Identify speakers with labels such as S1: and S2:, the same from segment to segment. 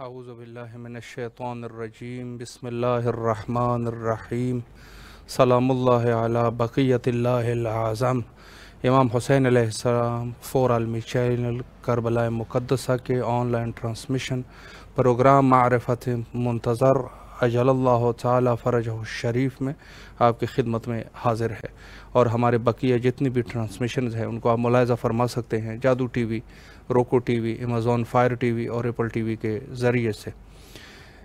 S1: اعوذ باللہ من الشیطان الرجیم بسم اللہ الرحمن الرحیم سلام اللہ علی بقیت اللہ العظم۔ امام حسین علیہ السلام 4 عالمی چینل کربلا مقدسہ کے آن لائن ٹرانسمیشن پروگرام معرفت منتظر اجل اللہ تعالی فرجہ الشریف میں آپ کی خدمت میں حاضر ہے، اور ہمارے بقیہ جتنی بھی ٹرانسمیشنز ہیں ان کو آپ ملاحظہ فرما سکتے ہیں جادو ٹی وی، روکو T V, Amazon fire T V اور ایپل ٹی وی کے ذریعے سے۔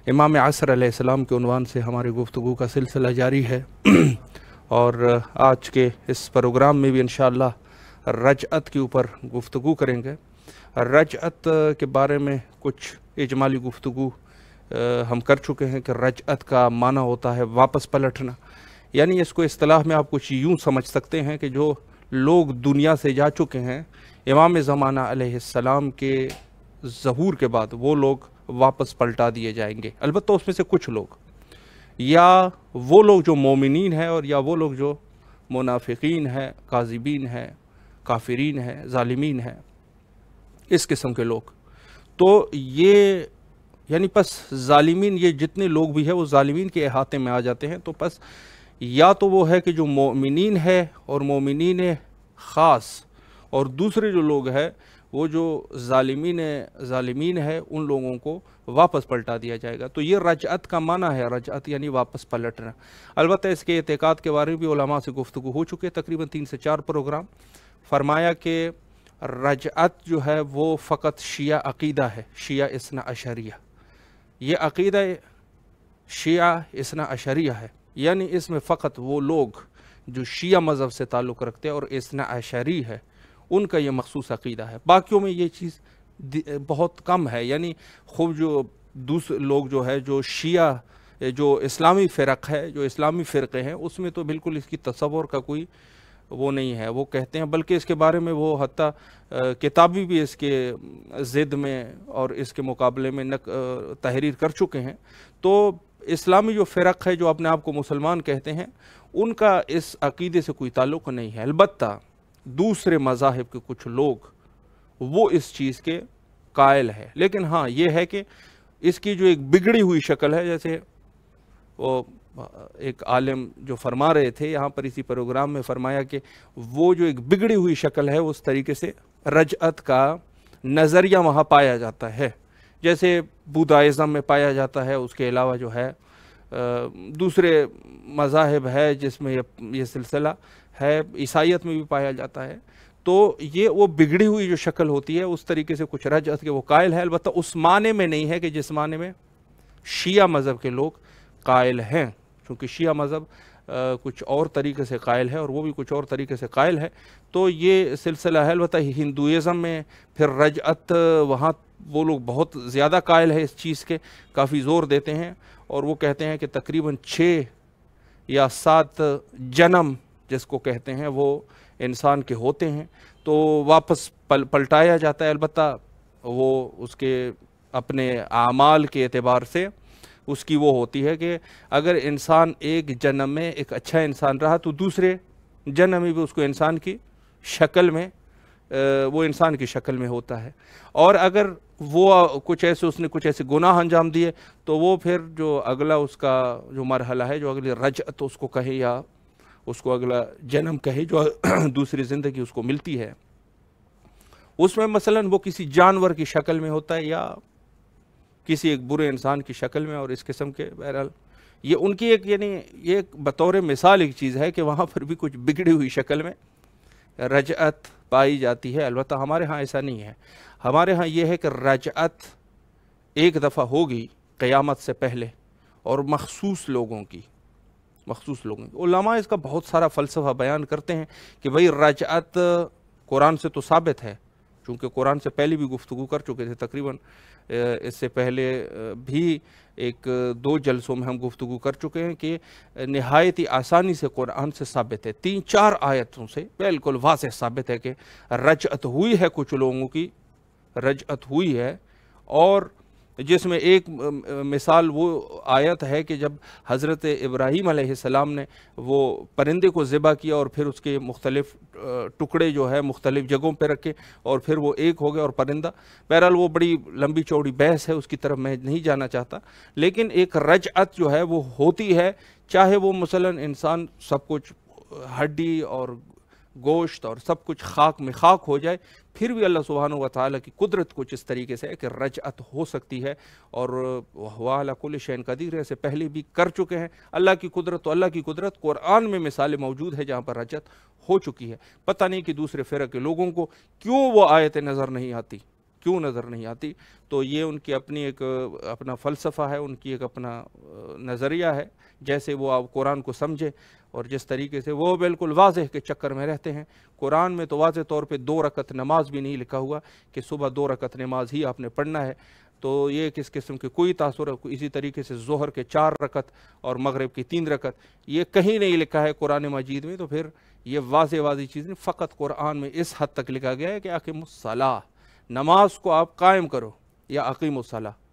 S1: امام عصر علیہ السلام کے عنوان سے ہماری گفتگو کا سلسلہ جاری ہے، اور آج کے اس پروگرام میں بھی انشاءاللہ رجعت کے اوپر گفتگو کریں گے۔ رجعت کے بارے میں کچھ اجمالی گفتگو ہم کر چکے ہیں کہ رجعت کا معنی ہوتا ہے واپس پلٹنا، یعنی اس کو اصطلاح میں آپ کچھ یوں سمجھ سکتے ہیں کہ جو لوگ دنیا سے جا چکے ہیں امام زمانہ علیہ السلام کے ظہور کے بعد، وہ لوگ واپس پلٹا دیے جائیں گے۔ البتہ اس میں سے کچھ لوگ، یا وہ لوگ جو مومنین ہیں اور یا وہ لوگ جو منافقین ہیں، کاذبین ہیں، کافرین ہیں، ظالمین ہیں، اس قسم کے لوگ۔ تو یہ یعنی پس ظالمین، یہ جتنے لوگ بھی ہیں وہ ظالمین کے احاطے میں آ جاتے ہیں۔ تو پس یا تو وہ ہے کہ جو مومنین ہے اور مومنین خاص، اور دوسرے جو لوگ ہیں وہ جو ظالمین ہے، ان لوگوں کو واپس پلٹا دیا جائے گا۔ تو یہ رجعت کا معنی ہے، رجعت یعنی واپس پلٹنا۔ البتہ اس کے اعتقاد کے بارے میں بھی علماء سے گفتگو ہو چکے، تقریباً 3 سے 4 پروگرام۔ فرمایا کہ رجعت جو ہے وہ فقط شیعہ عقیدہ ہے، شیعہ اثنا عشریہ، یہ عقیدہ شیعہ اثنا عشریہ ہے، یعنی اس میں فقط وہ لوگ جو شیعہ مذہب سے تعلق رکھتے ہیں اور اثنا عشری ہے ان کا یہ مخصوص عقیدہ ہے۔ باقیوں میں یہ چیز بہت کم ہے، یعنی خوب جو دوسرے لوگ جو ہے جو شیعہ، جو اسلامی فرق ہے، جو اسلامی فرقے ہیں، اس میں تو بالکل اس کی تصور کا کوئی وہ نہیں ہے۔ وہ کہتے ہیں، بلکہ اس کے بارے میں وہ حتیٰ کتابی بھی اس کے ضد میں اور اس کے مقابلے میں تحریر کر چکے ہیں۔ تو اسلامی جو فرق ہے، جو اپنے آپ کو مسلمان کہتے ہیں، ان کا اس عقیدے سے کوئی تعلق نہیں ہے۔ البتہ دوسرے مذاہب کے کچھ لوگ وہ اس چیز کے قائل ہے، لیکن ہاں یہ ہے کہ اس کی جو ایک بگڑی ہوئی شکل ہے، جیسے وہ ایک عالم جو فرما رہے تھے یہاں پر اسی پروگرام میں، فرمایا کہ وہ جو ایک بگڑی ہوئی شکل ہے اس طریقے سے رجعت کا نظریہ وہاں پایا جاتا ہے، جیسے بودھائزم میں پایا جاتا ہے۔ اس کے علاوہ جو ہے دوسرے مذاہب ہے جس میں یہ سلسلہ ہے، عیسائیت میں بھی پایا جاتا ہے۔ تو یہ وہ بگڑی ہوئی جو شکل ہوتی ہے اس طریقے سے کچھ رجعت کے وہ قائل ہے، البتہ اس معنی میں نہیں ہے کہ جس معنی میں شیعہ مذہب کے لوگ قائل ہیں، چونکہ شیعہ مذہب کچھ اور طریقے سے قائل ہے اور وہ بھی کچھ اور طریقے سے قائل ہے۔ تو یہ سلسلہ ہے۔ البتہ ہندوازم میں پھر رجعت، وہاں وہ لوگ بہت زیادہ قائل ہے اس چیز کے، کافی زور دیتے ہیں، اور وہ کہتے ہیں کہ تقریباً 6 یا 7 جنم جس کو کہتے ہیں وہ انسان کے ہوتے ہیں، تو واپس پلٹایا جاتا ہے۔ البتہ وہ اس کے اپنے اعمال کے اعتبار سے اس کی وہ ہوتی ہے کہ اگر انسان ایک جنم میں ایک اچھا انسان رہا تو دوسرے جنم میں بھی اس کو انسان کی شکل میں، وہ انسان کی شکل میں ہوتا ہے، اور اگر وہ اس نے کچھ ایسے گناہ انجام دیے تو وہ پھر جو اگلا اس کا جو مرحلہ ہے، جو اگلی رجعت اس کو کہے یا اس کو اگلا جنم کہے، جو دوسری زندگی اس کو ملتی ہے، اس میں مثلاً وہ کسی جانور کی شکل میں ہوتا ہے یا کسی ایک برے انسان کی شکل میں، اور اس قسم کے۔ بہرحال یہ ان کی ایک، یعنی یہ بطور مثال ایک چیز ہے کہ وہاں پر بھی کچھ بگڑی ہوئی شکل میں رجعت پائی جاتی ہے۔ البتہ ہمارے ہاں ایسا نہیں ہے۔ ہمارے ہاں یہ ہے کہ رجعت ایک دفعہ ہوگی قیامت سے پہلے، اور مخصوص لوگوں کی۔ علماء اس کا بہت سارا فلسفہ بیان کرتے ہیں کہ بھئی رجعت قرآن سے تو ثابت ہے، چونکہ قرآن سے پہلے بھی گفتگو کر چکے تھے، تقریباً اس سے پہلے بھی 1-2 جلسوں میں ہم گفتگو کر چکے ہیں کہ نہایت ہی آسانی سے قرآن سے ثابت ہے، 3-4 آیتوں سے بالکل واضح ثابت ہے کہ رجعت ہوئی ہے، کچھ لوگوں کی رجعت ہوئی ہے، اور جس میں ایک مثال وہ آیت ہے کہ جب حضرت ابراہیم علیہ السلام نے وہ پرندے کو ذبح کیا اور پھر اس کے مختلف ٹکڑے جو ہے مختلف جگہوں پہ رکھے اور پھر وہ ایک ہو گیا اور پرندہ، بہرحال وہ بڑی لمبی چوڑی بحث ہے، اس کی طرف میں نہیں جانا چاہتا، لیکن ایک رجعت جو ہے وہ ہوتی ہے، چاہے وہ مثلا انسان سب کچھ ہڈی اور گوشت اور سب کچھ خاک میں خاک ہو جائے، پھر بھی اللہ سبحانہ و تعالیٰ کی قدرت کچھ اس طریقے سے ہے کہ رجعت ہو سکتی ہے، اور وہ علی کل شیء قدیر ہے، اسے پہلے بھی کر چکے ہیں اللہ کی قدرت۔ تو اللہ کی قدرت قرآن میں مثالیں موجود ہے جہاں پر رجعت ہو چکی ہے۔ پتہ نہیں کہ دوسرے فرق کے لوگوں کو کیوں وہ آیتیں نظر نہیں آتی، کیوں نظر نہیں آتی، تو یہ ان کی اپنی ایک اپنا فلسفہ ہے، ان کی ایک اپنا نظریہ ہے، جیسے وہ آپ قرآن کو سمجھے اور جس طریقے سے وہ بالکل واضح کے چکر میں رہتے ہیں۔ قرآن میں تو واضح طور پہ 2 رکعت نماز بھی نہیں لکھا ہوا کہ صبح 2 رکعت نماز ہی آپ نے پڑھنا ہے، تو یہ کس قسم کے کوئی تاثر ہے؟ اسی طریقے سے ظہر کے 4 رکعت اور مغرب کی 3 رکعت یہ کہیں نہیں لکھا ہے قرآن مجید میں، تو پھر یہ واضح چیز نہیں، فقط قرآن میں اس حد تک لکھا گیا ہے کہ اقیم الصلاۃ، نماز کو آپ قائم کرو، یا اقیم الصلاۃ،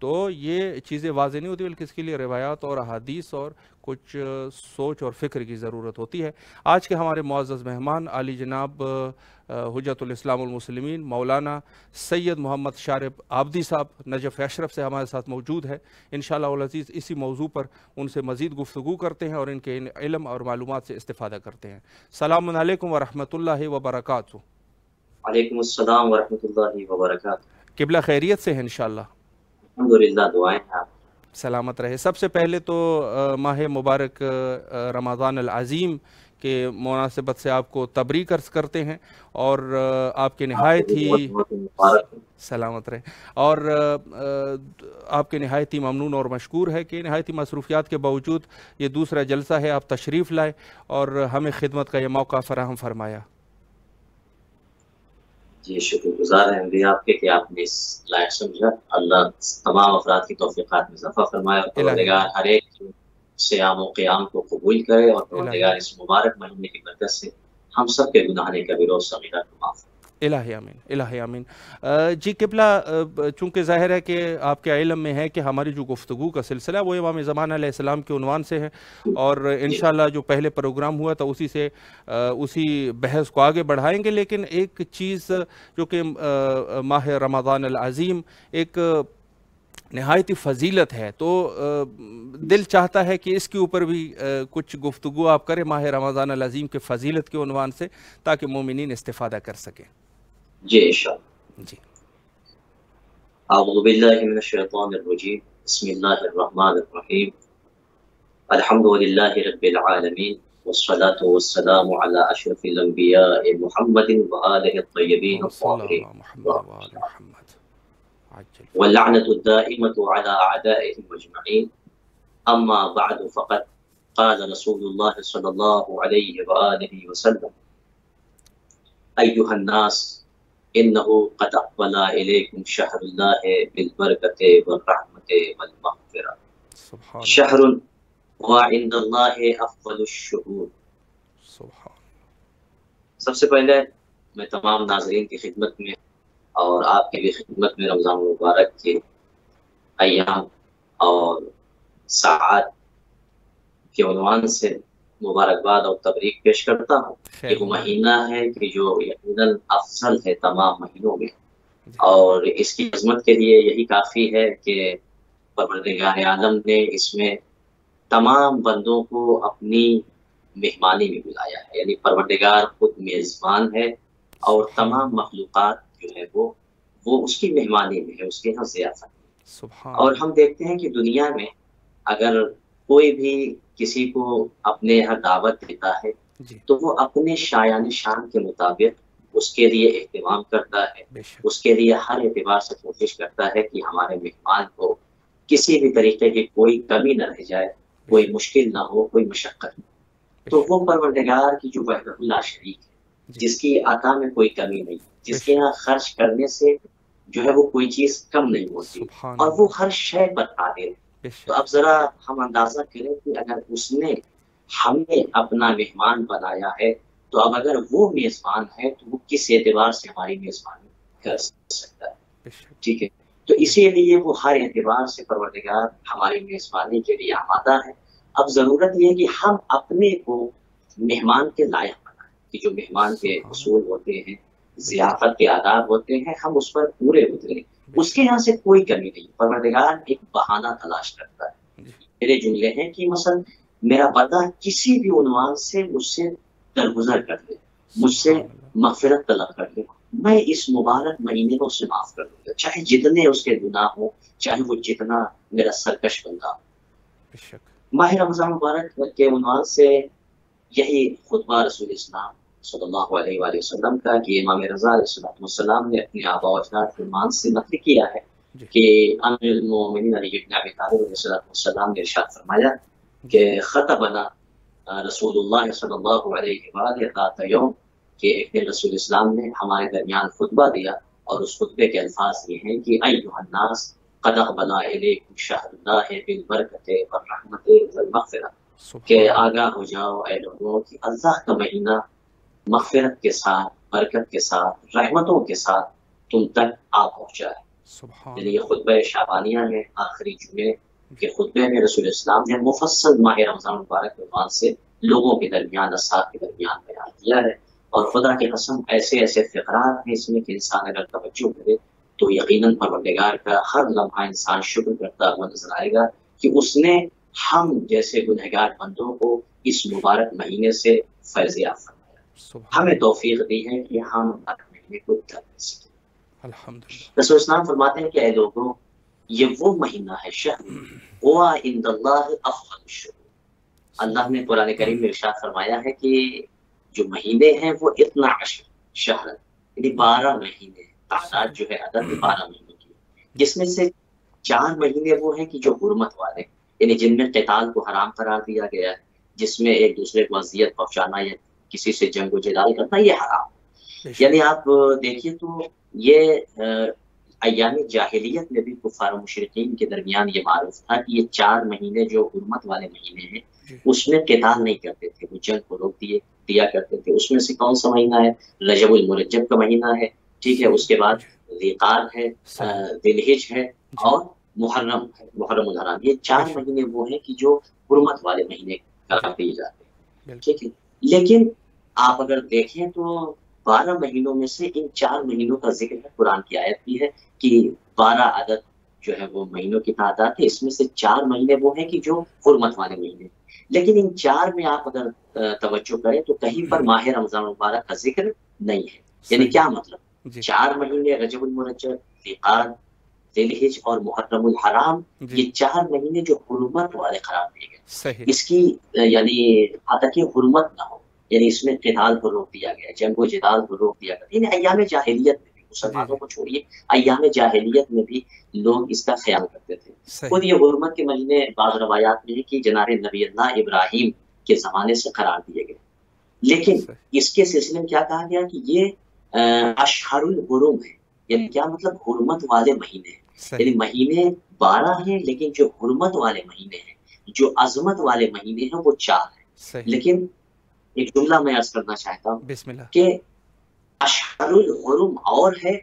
S1: تو یہ چیزیں واضح نہیں ہوتی، بلکہ اس کے لیے روایات اور احادیث اور کچھ سوچ اور فکر کی ضرورت ہوتی ہے۔ آج کے ہمارے معزز مہمان عالی جناب حجت الاسلام المسلمین مولانا سید محمد شارب عابدی صاحب نجف اشرف سے ہمارے ساتھ موجود ہے۔ انشاءاللہ العزیز اسی موضوع پر ان سے مزید گفتگو کرتے ہیں اور ان کے علم اور معلومات سے استفادہ کرتے ہیں۔ السلام علیکم ورحمۃ اللہ وبرکاتہ۔
S2: وعلیکم السلام ورحمۃ اللہ وبرکاتہ۔
S1: قبلہ خیریت سے ہیں انشاءاللہ؟
S2: الحمدللہ، دعائیں ہیں آپ
S1: سلامت رہے۔ سب سے پہلے تو ماہ مبارک رمضان العظیم کے مناسبت سے آپ کو تبریک عرض کرتے ہیں، اور آپ کے نہایت ہی سلامت رہے، اور آپ کے نہایت ہی ممنون اور مشکور ہے کہ نہایت ہی مصروفیات کے باوجود یہ دوسرا جلسہ ہے، آپ تشریف لائے اور ہمیں خدمت کا یہ موقع فراہم فرمایا۔
S2: جی شکر گزار ہیں بھی آپ کے کہ آپ نے اس لائق سمجھا۔ اللہ تمام افراد کی توفیقات میں اضافہ فرمائے، اور پروردگار ہر ایک صیام و قیام کو قبول کرے، اور پروردگار اس مبارک مہینے کی برکت سے ہم سب کے گناہ کبیرہ و صغیرہ کو معاف کرے۔
S1: الہی آمین، الہی آمین۔ جی قبلہ، چونکہ ظاہر ہے کہ آپ کے علم میں ہے کہ ہماری جو گفتگو کا سلسلہ وہ امام زمان علیہ السلام کے عنوان سے ہے، اور انشاءاللہ جو پہلے پروگرام ہوا تھا اسی سے اسی بحث کو آگے بڑھائیں گے، لیکن ایک چیز جو کہ ماہ رمضان العظیم ایک نہایت فضیلت ہے، تو دل چاہتا ہے کہ اس کے اوپر بھی کچھ گفتگو آپ کریں ماہ رمضان العظیم کے فضیلت کے عنوان سے، تاکہ مومنین استفادہ کر سکیں۔
S2: جی انشاءاللہ۔
S1: جی
S2: اعوذ باللہ من الشیطان الرجیم، بسم اللہ الرحمن الرحیم، الحمدللہ رب العالمین، والصلاة والسلام علی اشرف الانبیاء محمد وآلہ الطیبین الطاہرین، واللعنة الدائمة على أعدائهم أجمعين، أما بعد، فقد قال رسول الله صلى الله عليه وآله وسلم: أيها الناس، إنه قد أقبل إليكم شهر الله بالبركة والرحمة والمغفرة، شهر وعند الله أفضل الشهور۔ سب سے پہلے میں تمام ناظرین کی خدمت میں اور آپ کی بھی خدمت میں رمضان مبارک کے ایام اور ساعات کے عنوان سے مبارکباد اور تبریک پیش کرتا ہوں۔ یہ وہ مہینہ ہے کہ جو یقیناً افضل ہے تمام مہینوں میں، اور اس کی عظمت کے لیے یہی کافی ہے کہ پروردگار عالم نے اس میں تمام بندوں کو اپنی مہمانی میں بلایا ہے، یعنی پروردگار خود میزبان ہے، اور تمام مخلوقات جو ہے وہ اس کی مہمانی میں ہے، اس کے یہاں ضیافت۔ اور ہم دیکھتے ہیں کہ دنیا میں اگر کوئی بھی کسی کو اپنے یہاں دعوت دیتا ہے تو وہ اپنے شایان شان کے مطابق اس کے لیے اہتمام کرتا ہے، اس کے لیے ہر اعتبار سے کوشش کرتا ہے کہ ہمارے مہمان کو کسی بھی طریقے کی کوئی کمی نہ رہ جائے، کوئی مشکل نہ ہو، کوئی مشقت نہ۔ تو وہ پروردگار کی جو وحدہ لا شریک ہے، جس کی عطا میں کوئی کمی نہیں، جس کے یہاں خرچ کرنے سے جو ہے وہ کوئی چیز کم نہیں ہوتی، اور وہ ہر شے پر قادر ہے۔ تو اب ذرا ہم اندازہ کریں کہ اگر اس نے ہمیں اپنا مہمان بنایا ہے، تو اب اگر وہ میزبان ہے تو وہ کس اعتبار سے ہماری میزبانی کر سکتا ہے؟ ٹھیک ہے، تو اسی لیے وہ ہر اعتبار سے پروردگار ہماری میزبانی کے لیے آمادہ ہے. اب ضرورت یہ ہے کہ ہم اپنے کو مہمان کے لائق بنائیں کہ جو مہمان کے اصول ہوتے ہیں، ضیافت کے آداب ہوتے ہیں، ہم اس پر پورے اتریں. اس کے یہاں سے کوئی کمی نہیں. پروردگار ایک بہانہ تلاش کرتا ہے. میرے جملے ہیں کہ مثلا میرا بندہ کسی بھی عنوان سے مجھ سے درگزر کر لے، مجھ سے مغفرت طلب کر لے، میں اس مبارک مہینے میں اسے معاف کر دوں گا، چاہے جتنے اس کے گناہ ہوں، چاہے وہ جتنا میرا سرکش بندہ ہو. ماہ رمضان مبارک کے عنوان سے یہی خطبہ رسول اسلام صلی اللہ علیہ وآلہ وسلم کا کہ امام رضا علیہ السلام نے اپنے آباء و اجداد کے مان سے نقل کیا ہے کہ امیر المومنین علی بن ابی طالب علیہ السلام نے ارشاد فرمایا کہ خطبنا رسول اللہ صلی اللہ علیہ وآلہ ذات یوم، کہ ایک دن رسول اسلام نے ہمارے درمیان خطبہ دیا اور اس خطبے کے الفاظ یہ ہیں کہ ایھا الناس قد اقبل الیکم شہر اللہ بالبرکۃ والرحمۃ والمغفرۃ، کہ آگاہ ہو جاؤ اے لوگوں کہ اللہ کا مہینہ مغفرت کے ساتھ، برکت کے ساتھ، رحمتوں کے ساتھ تم تک آ پہنچا ہے. یعنی یہ خطبہ شعبانیہ ہے، آخری جمعے کے خطبے میں رسول اسلام نے مفصل ماہ رمضان مبارک کے عنوان سے لوگوں کے درمیان، اصحاب کے درمیان بیان کیا ہے. اور خدا کی قسم ایسے ایسے فقرات ہیں اس میں کہ انسان اگر توجہ کرے تو یقیناً پروردگار کا ہر لمحہ انسان شکر کرتا ہوا نظر آئے گا کہ اس نے ہم جیسے گنہگار بندوں کو اس مبارک مہینے سے فیض یافتہ فرمایا، ہمیں توفیق دی ہے کہ ہم مہینے کو در سکیں. رسول اسلام فرماتے ہیں کہ اے لوگوں، یہ وہ مہینہ ہے شہر ہوا عند اللہ افضل الشہور. اللہ نے قرآن کریم میں ارشاد فرمایا ہے کہ جو مہینے ہیں وہ 12 شہر، یعنی 12 مہینے، تعداد جو ہے عدد 12 مہینے کی، جس میں سے 4 مہینے وہ ہیں کہ جو حرمت والے، یعنی جن میں قتال کو حرام قرار دیا گیا ہے، جس میں ایک دوسرے کو اذیت پہنچانا یا کسی سے جنگ و جدال کرنا یہ حرام. یعنی آپ دیکھیے تو یہ ایام جاہلیت میں بھی کفار و مشرکین کے درمیان یہ معروف تھا کہ یہ 4 مہینے جو حرمت والے مہینے ہیں اس میں قتال نہیں کرتے تھے، وہ جنگ کو روک دیا کرتے تھے. اس میں سے کون سا مہینہ ہے؟ رجب المرجب کا مہینہ ہے، ٹھیک ہے، اس کے بعد ذی قعدہ ہے، ذی الحج ہے، اور محرم ہے، محرم الحرام. یہ 4 مہینے وہ ہیں کہ جو حرمت والے مہینے قرار دیے جاتے ہیں، ٹھیک ہے. لیکن آپ اگر دیکھیں تو 12 مہینوں میں سے ان 4 مہینوں کا ذکر ہے، قرآن کی آیت بھی ہے کہ 12 عدد جو ہے وہ مہینوں کی تعداد ہے، اس میں سے 4 مہینے وہ ہیں کہ جو حرمت والے مہینے. لیکن ان 4 میں آپ اگر توجہ کریں تو کہیں پر ماہ رمضان مبارک کا ذکر نہیں ہے. یعنی کیا مطلب؟ 4 مہینے رجب المرجب، ذی قعدہ، ذی الحج اور محرم الحرام، یہ 4 مہینے جو حرمت والے قرار دیے گئے. اس کی یعنی حتیٰ حرمت نہ ہو، یعنی اس میں قتال کو روک دیا گیا، جنگ و جدال کو روک دیا گیا. یعنی ایام جاہلیت میں بھی، مسلمانوں کو چھوڑیے، ایام جاہلیت میں بھی لوگ اس کا خیال کرتے تھے. خود یہ حرمت کے مہینے بعض روایات میں ہے کہ جناب نبی اللہ ابراہیم کے زمانے سے قرار دیے گئے. لیکن اس کے سلسلے میں کیا کہا گیا کہ یہ اشہر الحرم ہے. یعنی کیا مطلب؟ حرمت والے مہینے ہیں. یعنی مہینے 12 ہیں لیکن جو حرمت والے مہینے ہیں، جو عظمت والے مہینے ہیں وہ 4 ہیں. لیکن ایک جملہ میں عرض کرنا چاہتا ہوں کہ اشہر الحرم اور ہے،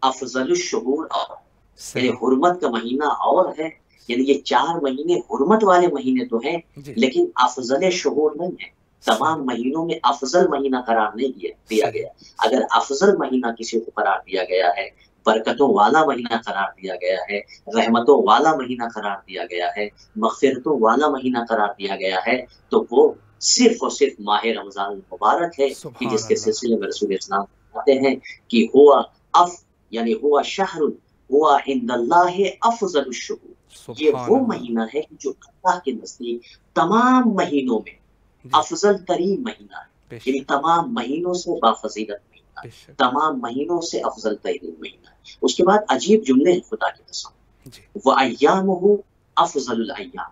S2: افضل الشہور اور، یعنی حرمت کا مہینہ اور ہے. یعنی یہ 4 مہینے حرمت والے مہینے تو ہیں لیکن افضل شہور نہیں ہے. تمام مہینوں میں افضل مہینہ قرار نہیں دیا گیا. اگر افضل مہینہ کسی کو قرار دیا گیا ہے، برکتوں والا مہینہ قرار دیا گیا ہے، رحمتوں والا مہینہ قرار دیا گیا ہے، مغفرتوں والا مہینہ قرار دیا گیا ہے، تو وہ صرف اور صرف ماہ رمضان مبارک ہے کہ جس کے سلسلے میں رسول اسلام کہتے ہیں کہ یعنی ہوا شہر ہوا عند اللہ افضل الشہور. یہ وہ مہینہ ہے جو اللہ کے نزدیک تمام مہینوں میں افضل ترین مہینہ ہے. یعنی تمام مہینوں سے بافضیلت مہینہ، تمام مہینوں سے افضل ترین مہینہ. اس کے بعد عجیب جملے ہیں خدا کی قسم، وَأَيَّامُهُ أَفْضَلُ الْأَيَّامِ.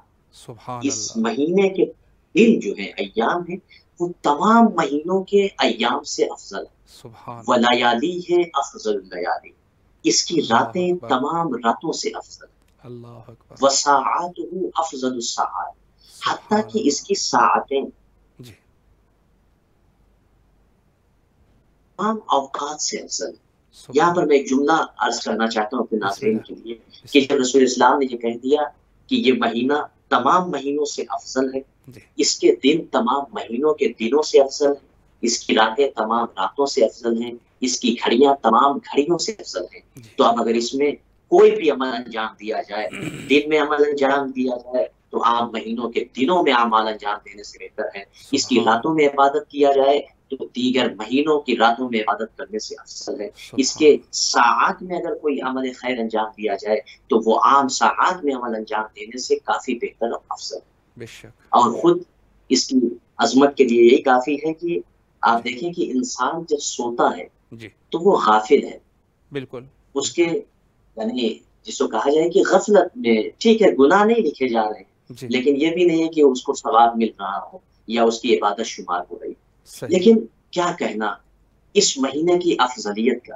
S2: اس مہینے کے دن جو ہیں، ایام ہیں، وہ تمام مہینوں کے ایام سے افضل ہے. وَلَيَالِيهِ أَفْضَلُ اللَّيَالِي. اس کی راتیں تمام راتوں سے افضل. وَسَاعَاتُهُ أَفْضَلُ السَّاعَاتِ. حتیٰ کہ اس کی ساعتیں تمام اوقات سے افضل. یہاں پر میں ایک جملہ عرض کرنا چاہتا ہوں اپنے ناظرین کے لیے کہ جب رسول اسلام نے یہ کہہ دیا کہ یہ مہینہ تمام مہینوں سے افضل ہے، اس کے دن تمام مہینوں کے دنوں سے افضل ہے، اس کی راتیں تمام راتوں سے افضل ہیں، اس کی گھڑیاں تمام گھڑیوں سے افضل ہیں، تو اب اگر اس میں کوئی بھی عمل انجام دیا جائے، دن میں عمل انجام دیا جائے تو عام مہینوں کے دنوں میں اعمال انجام دینے سے بہتر ہے، اس کی راتوں میں عبادت کیا جائے تو دیگر مہینوں کی راتوں میں عبادت کرنے سے افضل ہے، اس کے ساعات میں اگر کوئی عمل خیر انجام دیا جائے تو وہ عام ساعات میں عمل انجام دینے سے کافی بہتر اور افضل ہے۔ اور خود اس کی عظمت کے لیے یہی کافی ہے کہ آپ دیکھیں کہ انسان جب سوتا ہے تو وہ غافل ہے،
S1: بالکل
S2: اس کے یعنی جس کو کہا جائے کہ غفلت میں، ٹھیک ہے گناہ نہیں لکھے جا رہے ہیں لیکن یہ بھی نہیں ہے کہ اس کو ثواب مل رہا ہو یا اس کی عبادت شمار ہو رہی، لیکن کیا کہنا اس مہینے کی افضلیت کا،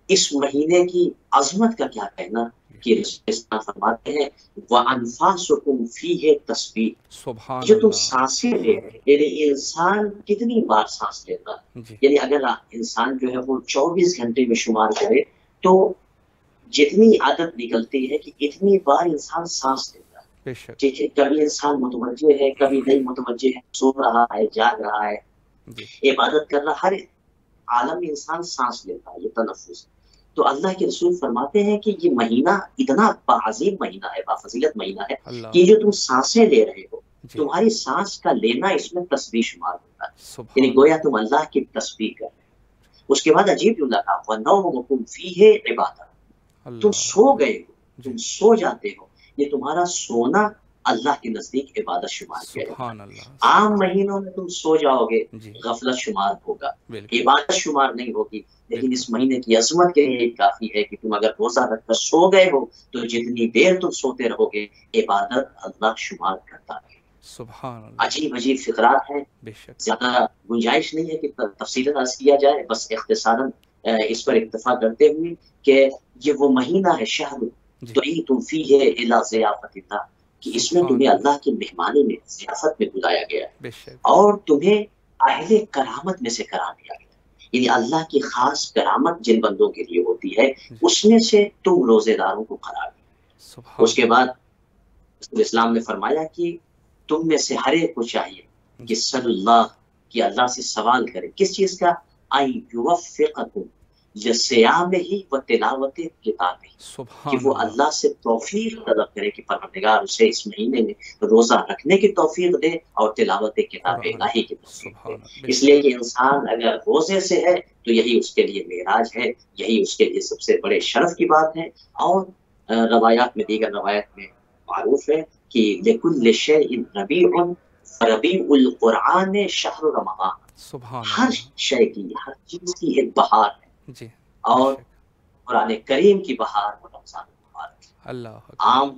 S2: اس مہینے کی عظمت کا کیا کہنا کہ رسول اللہ فرماتے ہیں وَأَنفَاسُكُمْ فِيهِ تَسْبِيحٌ، جو تم سانسیں لے رہے، یعنی انسان کتنی بار سانس لیتا ہے، یعنی اگر انسان جو ہے وہ 24 گھنٹے میں شمار کرے تو جتنی عادت نکلتی ہے کہ اتنی بار انسان سانس لیتا ہے، ٹھیک ہے، کبھی انسان متوجہ ہے کبھی نہیں متوجہ ہے، سو رہا ہے جاگ رہا ہے، عبادت کر رہا، ہر عالم میں انسان سانس لیتا ہے، یہ تنفس۔ تو اللہ کے رسول فرماتے ہیں کہ یہ مہینہ اتنا بعظیم مہینہ ہے، بافضیلت مہینہ ہے کہ جو تم سانسیں لے رہے ہو تمہاری سانس کا لینا اس میں تسبیح شمار ہوتا ہے، یعنی گویا تم اللہ کی تسبیح کر رہے ہو۔ اس کے بعد عجیب جملہ کہا وَنَوْمُكُمْ فِيهِ عِبَادَةٌ، تم سو گئے ہو، تم سو جاتے ہو، یہ تمہارا سونا اللہ کے نزدیک عبادت شمار کیا جاتا ہے۔ عام مہینوں میں تم سو جاؤ گے غفلت شمار ہوگا، عبادت شمار نہیں ہوگی، لیکن اس مہینے کی عظمت کے لیے کافی ہے کہ تم اگر روزہ رکھ کر سو گئے ہو تو جتنی دیر تم سوتے رہو گے عبادت اللہ شمار کرتا ہے۔
S1: سبحان اللہ،
S2: عجیب عجیب فقرات ہیں، زیادہ گنجائش نہیں ہے کہ تفصیل عرض کیا جائے، بس اختصاراً اس پر اکتفا کرتے ہوئے کہ یہ وہ مہینہ ہے شہر تُعِیتُم فِیہ الی ضیافۃ اللہ، کہ اس میں تمہیں اللہ کی مہمانی میں ضیافت میں بلایا گیا ہے اور تمہیں اہل کرامت میں سے قرار دیا گیا ہے، یعنی اللہ کی خاص کرامت جن بندوں کے لیے ہوتی ہے اس میں سے تم روزے داروں کو قرار دیا۔ اس کے بعد اسلام نے فرمایا کہ تم میں سے ہر ایک کو چاہیے کہ صلی اللہ کہ اللہ سے سوال کرے، کس چیز کا؟ ان یوفقکم لصیامہ و تلاوت کتابہ، کہ وہ اللہ سے توفیق طلب کرے کہ پروردگار اسے اس مہینے میں روزہ رکھنے کی توفیق دے اور تلاوت کتاب الہی کی توفیق دے، اس لیے کہ انسان اگر روزے سے ہے تو یہی اس کے لیے معراج ہے، یہی اس کے لیے سب سے بڑے شرف کی بات ہے۔ اور روایات میں، دیگر روایت میں معروف ہے کہ لِكُلِّ شَيْءٍ رَبِيعٌ فربیع القرآن شہر رمضان، ہر شے کی، ہر چیز کی ایک بہار ہے اور قرآن کریم کی بہار وہ رمضان مبارک۔ عام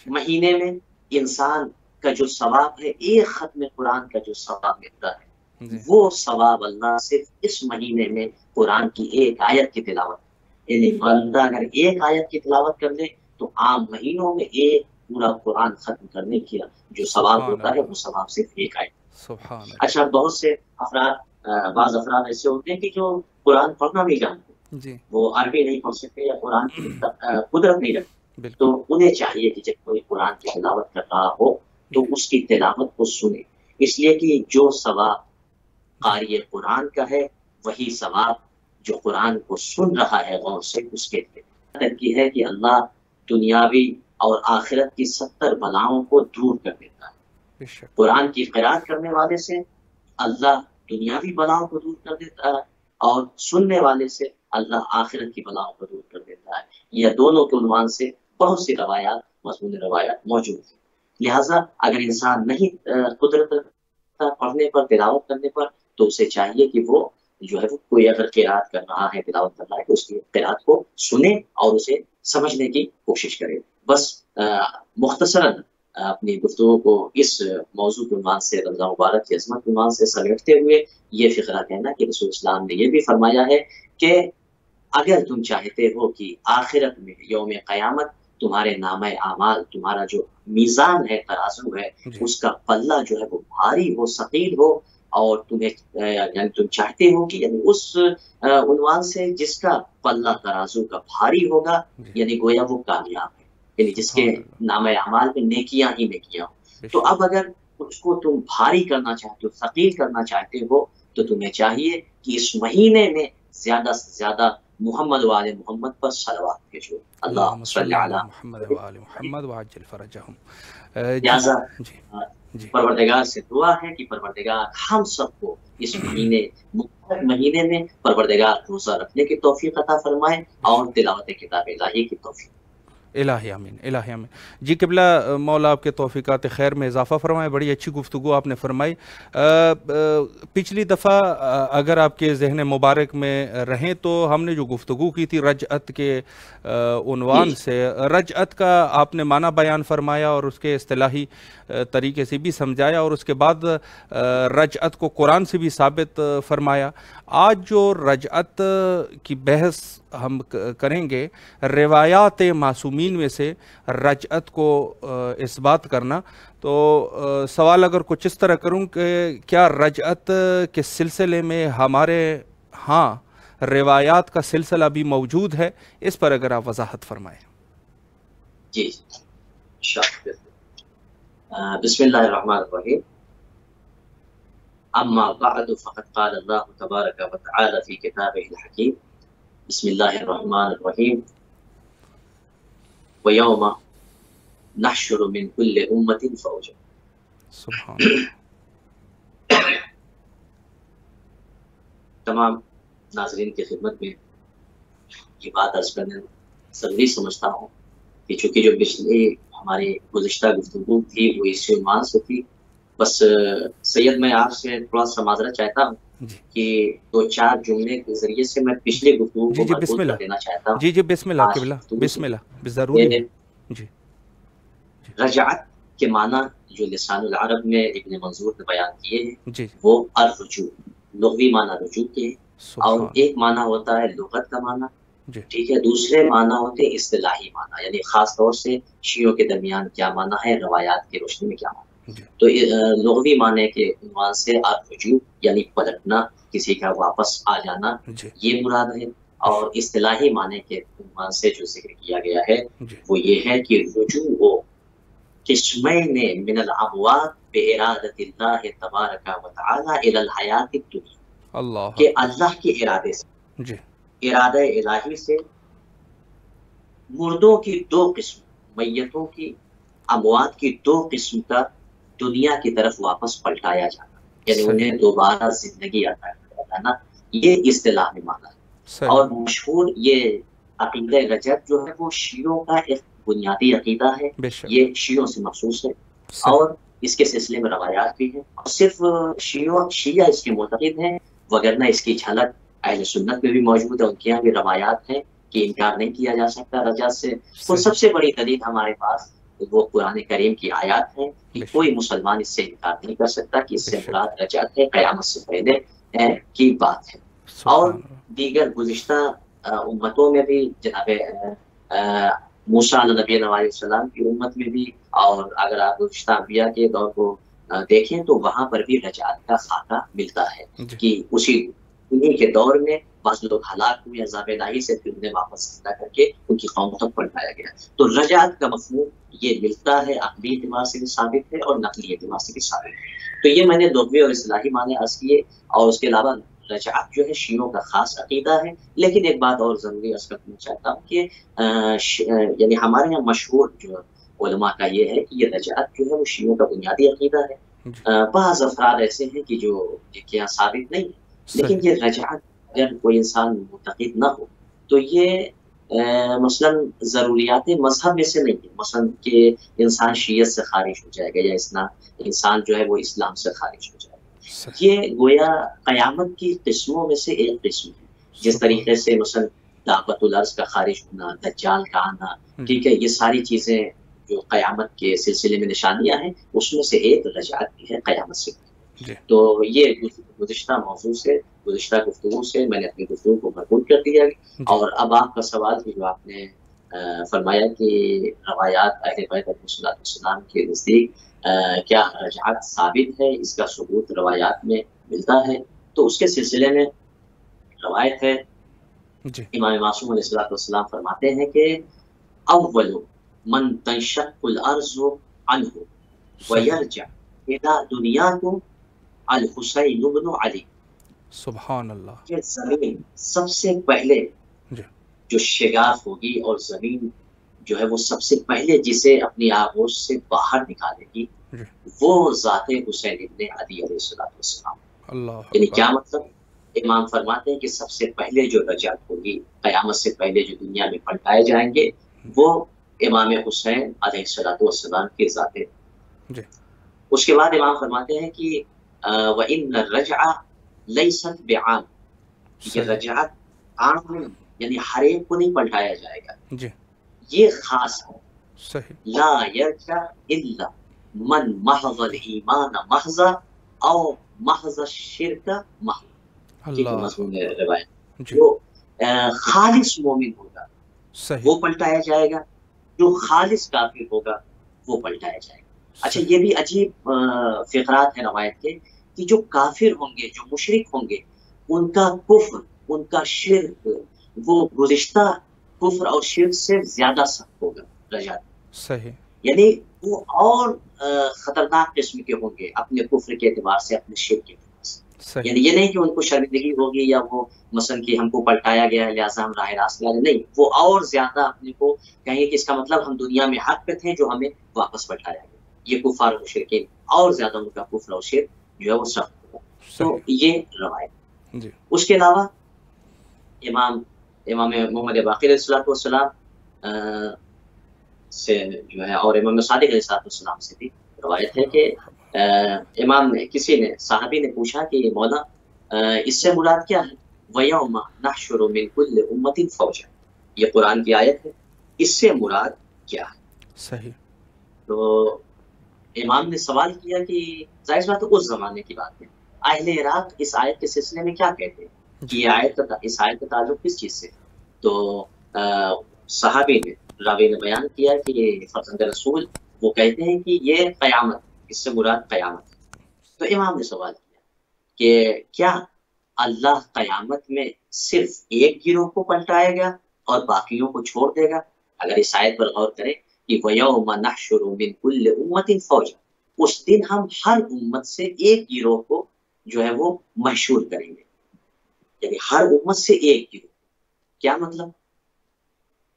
S2: مہینے میں انسان کا جو ثواب ہے، ایک ختم قرآن کا جو ثواب ملتا ہے وہ ثواب اللہ صرف اس مہینے میں قرآن کی ایک آیت کی تلاوت، یعنی بندہ اگر ایک آیت کی تلاوت کر لے تو عام مہینوں میں ایک پورا قرآن ختم کرنے کی جو ثواب ہوتا ہے وہ ثواب صرف ایک آیت۔ اچھا، بہت سے افراد، بعض افراد ایسے ہوتے ہیں کہ جو قرآن پڑھنا نہیں جانتے، وہ عربی نہیں پڑھ سکتے یا قرآن کی قدرت نہیں رکھتے، تو انہیں چاہیے کہ جب کوئی قرآن کی تلاوت کر رہا ہو تو اس کی تلاوت کو سنے، اس لیے کہ جو ثواب قاری قرآن کا ہے وہی ثواب جو قرآن کو سن رہا ہے غور سے اس کے لیے کی ہے کہ اللہ دنیاوی اور آخرت کی 70 بلاؤں کو دور کر دیتا ہے۔ قرآن کی قرات کرنے والے سے اللہ دنیاوی بلاؤں کو دور کر دیتا ہے اور سننے والے سے اللہ آخرت کی بلاؤں کو دور کر دیتا ہے۔ یہ دونوں کے عنوان سے بہت سی روایات، مضمون روایات موجود ہیں۔ لہٰذا اگر انسان نہیں قدرت پڑھنے پر، تلاوت کرنے پر، تو اسے چاہیے کہ وہ جو ہے وہ کوئی اگر قرات کر رہا ہے، تلاوت کر رہا ہے، تو اس کی قرات کو سنے اور اسے سمجھنے کی کوشش کرے۔ بس مختصراً اپنی گفتگو کو اس موضوع کے عنوان سے، رمضان مبارک کی عظمت کے عنوان سے سمیٹتے ہوئے یہ فقرہ کہنا کہ رسول اسلام نے یہ بھی فرمایا ہے کہ اگر تم چاہتے ہو کہ آخرت میں یوم قیامت تمہارے نامہ اعمال، تمہارا جو میزان ہے، ترازو ہے، اس کا پلہ جو ہے وہ بھاری ہو، ثقیل ہو، اور تمہیں یعنی تم چاہتے ہو کہ یعنی اس عنوان سے جس کا پلہ ترازو کا بھاری ہوگا یعنی گویا وہ کامیاب ہے، یعنی جس کے نام اعمال میں نیکیاں ہی نیکیاں ہوں۔ تو اب اگر اس کو تم بھاری کرنا چاہتے ہو، ثقیل کرنا چاہتے ہو، تو تمہیں چاہیے کہ اس مہینے میں زیادہ سے زیادہ محمد و آل محمد پر صلوات بھیجو۔ اللہ صلی علی
S1: محمد و آل محمد وعجل فرجہم۔
S2: لہٰذا پروردگار سے دعا ہے کہ پروردگار ہم سب کو اس مہینے میں پروردگار روزہ رکھنے کی توفیق عطا فرمائے اور تلاوت کتاب الہی کی توفیق۔
S1: الہی آمین، الہی آمین۔ جی قبلہ مولا آپ کے توفیقات خیر میں اضافہ فرمائے، بڑی اچھی گفتگو آپ نے فرمائی۔ پچھلی دفعہ اگر آپ کے ذہن مبارک میں رہیں تو ہم نے جو گفتگو کی تھی رجعت کے عنوان سے، رجعت کا آپ نے معنی بیان فرمایا اور اس کے اصطلاحی طریقے سے بھی سمجھایا، اور اس کے بعد رجعت کو قرآن سے بھی ثابت فرمایا۔ آج جو رجعت کی بحث ہم کریں گے، روایات معصومین میں سے رجعت کو اس بات کرنا، تو سوال اگر کچھ اس طرح کروں کہ کیا رجعت کے سلسلے میں ہمارے ہاں روایات کا سلسلہ بھی موجود ہے؟ اس پر اگر آپ وضاحت فرمائیں۔
S2: جی بسم اللہ الرحمن الرحیم۔ اما بعد فقد قال اللہ تبارک و تعالی فی کتابہ الحکیم، بسم اللہ الرحمن الرحیم، وَيَوْمَ نَحْشُرُ مِنْ كُلِّ أُمَّةٍ فَوْجًا۔
S1: سبحان اللہ۔
S2: تمام ناظرین کی خدمت میں یہ بات عرض کرنا ضروری سمجھتا ہوں کہ چونکہ جو پچھلی ہماری گزشتہ گفتگو تھی وہ اسی عنوان سے تھی، بس سید میں آپ سے تھوڑا سا معذرت چاہتا ہوں کہ دو چار جملے کے ذریعے سے میں پچھلے گفتگو کو مربوط کر دینا چاہتا ہوں۔
S1: جی بسم اللہ قبلہ، بسم اللہ، ضروری ہے۔ جی
S2: رجعت کے معنی جو لسان العرب میں ابن منظور نے بیان کیے ہیں
S1: جی
S2: وہ الرجوع، لغوی معنی رجوع کے ہیں، اور ایک معنی ہوتا ہے لغت کا معنی، ٹھیک ہے، دوسرے معنی ہوتے ہیں اصطلاحی معنی، یعنی خاص طور سے شیعوں کے درمیان کیا معنی ہے، روایات کی روشنی میں کیا معنی۔ تو لغوی معنی کے عنوان سے الرجوع یعنی پلٹنا، کسی کا واپس آ جانا، یہ مراد ہے، اور اصطلاحی معنی کے عنوان سے جو ذکر کیا گیا ہے وہ یہ ہے کہ رجوع ہو قسمین من الاموات بارادت اللہ تبارک و تعالی الی الحیات الدنیا، کہ اللہ کے ارادے سے، ارادہ الہی سے مردوں کی دو قسم، میتوں کی، اموات کی دو قسم کا دنیا کی طرف واپس پلٹایا جانا، یعنی انہیں دوبارہ زندگی عطا کرانا، یہ اصطلاح میں مانا ہے۔ اور مشہور یہ عقیدہ رجعت جو ہے وہ شیعوں کا ایک بنیادی عقیدہ ہے، یہ شیعوں سے مخصوص ہے، اور اس کے سلسلے میں روایات بھی ہیں، اور صرف شیعہ اس کے معتقد ہیں، وگرنہ اس کی جھلک اہل سنت میں بھی موجود ہے، ان کے یہاں بھی روایات ہیں کہ انکار نہیں کیا جا سکتا رجعت سے۔ تو سب سے بڑی دلیل ہمارے پاس وہ قرآن کریم کی آیات ہیں کہ کوئی مسلمان اس سے انکار نہیں کر سکتا کہ اس سے مراد رجعت ہے، قیامت سے پہلے کی بات ہے۔ اور دیگر گزشتہ امتوں میں بھی، جناب موسیٰ علیہ نبی علیہ السلام کی امت میں بھی، اور اگر آپ گزشتہ انبیاء کے دور کو دیکھیں تو وہاں پر بھی رجعت کا خاکہ ملتا ہے کہ انہی کے دور میں بعض لوگ ہلاک ہوئے عذاب الہی سے، پھر انہیں واپس زندہ کر کے ان کی قوم تک پلٹایا گیا۔ تو رجعت کا مفہوم یہ ملتا ہے، عقلی اعتبار سے بھی ثابت ہے اور نقلی اعتبار سے بھی ثابت ہے۔ تو یہ میں نے لغوی اور اصطلاحی معنی عرض کیے، اور اس کے علاوہ رجعت جو ہے شیعوں کا خاص عقیدہ ہے۔ لیکن ایک بات اور ضروری عرض کرنا چاہتا ہوں کہ یعنی ہمارے یہاں مشہور جو علماء کا یہ ہے کہ یہ رجعت جو ہے وہ شیعوں کا بنیادی عقیدہ ہے۔ بعض افراد ایسے ہیں کہ جو یہاں ثابت نہیں ہے، لیکن یہ رجعت اگر کوئی انسان معتقد نہ ہو تو یہ مثلاً ضروریات مذہب میں سے نہیں ہے، مثلاً کہ انسان شیعت سے خارج ہو جائے گا یا انسان جو ہے وہ اسلام سے خارج ہو جائے گا، یہ گویا قیامت کی قسموں میں سے ایک قسم ہے۔ جس طریقے سے مثلاً دعوت الارض کا خارج ہونا، دجال کا آنا، ٹھیک ہے، یہ ساری چیزیں جو قیامت کے سلسلے میں نشانیاں ہیں، اس میں سے ایک رجعت بھی ہے قیامت سے۔ تو یہ گزشتہ موضوع سے، گزشتہ گفتگو سے میں نے اپنی گفتگو کو مربوط کر دیا۔ اور اب آپ کا سوال جو آپ نے فرمایا کہ روایات اہل بیت علیہ السلام کے نزدیک کیا رجعت ثابت ہے، اس کا ثبوت روایات میں ملتا ہے. تو اس کے سلسلے میں روایت ہے،
S1: جی
S2: امام معصوم علیہ السلام فرماتے ہیں کہ اول من تنشق الارض عنہ
S1: صحیح
S2: ویرجع الى دنیاکم الحسین بن علی،
S1: سبحان اللہ.
S2: کہ زمین سب سے پہلے
S1: جی
S2: جو شگاف ہوگی اور زمین جو ہے وہ سب سے پہلے جسے اپنی آغوش سے باہر نکالے گی
S1: جی
S2: وہ ذات حسین ابن علی علیہ السلام.
S1: اللہ
S2: یعنی
S1: اکبر.
S2: کیا مطلب؟ امام فرماتے ہیں کہ سب سے پہلے جو رجعت ہوگی، قیامت سے پہلے جو دنیا میں پلٹائے جائیں گے، وہ امام حسین علیہ السلام کی ذات ہے.
S1: جی
S2: اس کے بعد امام فرماتے ہیں کہ وَإِنَّ الرَّجْعَ لَيْسَتْ بِعَامٍ، یہ
S1: صحیح.
S2: رجعت عام نہیں، یعنی ہر ایک کو نہیں پلٹایا جائے گا،
S1: جی
S2: یہ خاص ہے.
S1: صحیح.
S2: لا يرجع الا من محض الایمان محض او محض الشرک محض. ٹھیک ہے،
S1: اللہ
S2: مضمون روایت.
S1: جی
S2: جو خالص مومن ہوگا
S1: صحیح.
S2: وہ پلٹایا جائے گا، جو خالص کافر ہوگا وہ پلٹایا جائے گا. اچھا،
S1: صحیح.
S2: یہ بھی عجیب فقرات ہیں روایت کے کہ جو کافر ہوں گے، جو مشرک ہوں گے، ان کا کفر، ان کا شرک، وہ گزشتہ کفر اور شرک سے زیادہ سخت ہوگا رجعت.
S1: صحیح.
S2: یعنی وہ اور خطرناک قسم کے ہوں گے اپنے کفر کے اعتبار سے، اپنے شرک کے اعتبار سے.
S1: صحیح.
S2: یعنی یہ نہیں کہ ان کو شرمندگی ہوگی یا وہ مثلا کہ ہم کو پلٹایا گیا ہے لہٰذا ہم راہ راست والے، نہیں، وہ اور زیادہ اپنے کو کہیں گے کہ اس کا مطلب ہم دنیا میں حق پہ تھے جو ہمیں واپس پلٹایا گیا. یہ کفار و مشرکین اور زیادہ ان کا کفر اور شرک جو ہے وہ سخت ہوگا. تو
S1: صحیح.
S2: یہ روایت.
S1: جی
S2: اس کے علاوہ امام محمد باقر علیہ السلام سے جو ہے اور امام صادق علیہ السلام سے بھی روایت ہے کہ امام نے، کسی نے، صحابی نے پوچھا کہ مولا اس سے مراد کیا ہے؟ وَيَوْمَ نَحْشُرُ مِنْ كُلِّ أُمَّةٍ فَوْجًا، یہ قرآن کی آیت ہے، اس سے مراد کیا ہے؟
S1: صحیح.
S2: تو امام نے سوال کیا کہ ظاہر بات اس زمانے کی بات ہے، اہل عراق اس آیت کے سلسلے میں کیا کہتے ہیں کہ یہ اس آیت کا تعلق کس چیز سے؟ تو صحابی نے، راوی نے بیان کیا کہ فرزند رسول وہ کہتے ہیں کہ یہ قیامت، اس سے مراد قیامت. تو امام نے سوال کیا کہ کیا اللہ قیامت میں صرف ایک گروہ کو پلٹائے گا اور باقیوں کو چھوڑ دے گا؟ اگر اس آیت پر غور کریں کہ وَيَوْمَ نَحْشُرُ مِنْ كُلِّ أُمَّةٍ فَوْجًا، اس دن ہم ہر امت سے ایک گروہ کو جو ہے وہ محشور کریں گے. یعنی ہر امت سے ایک گروہ. کیا مطلب؟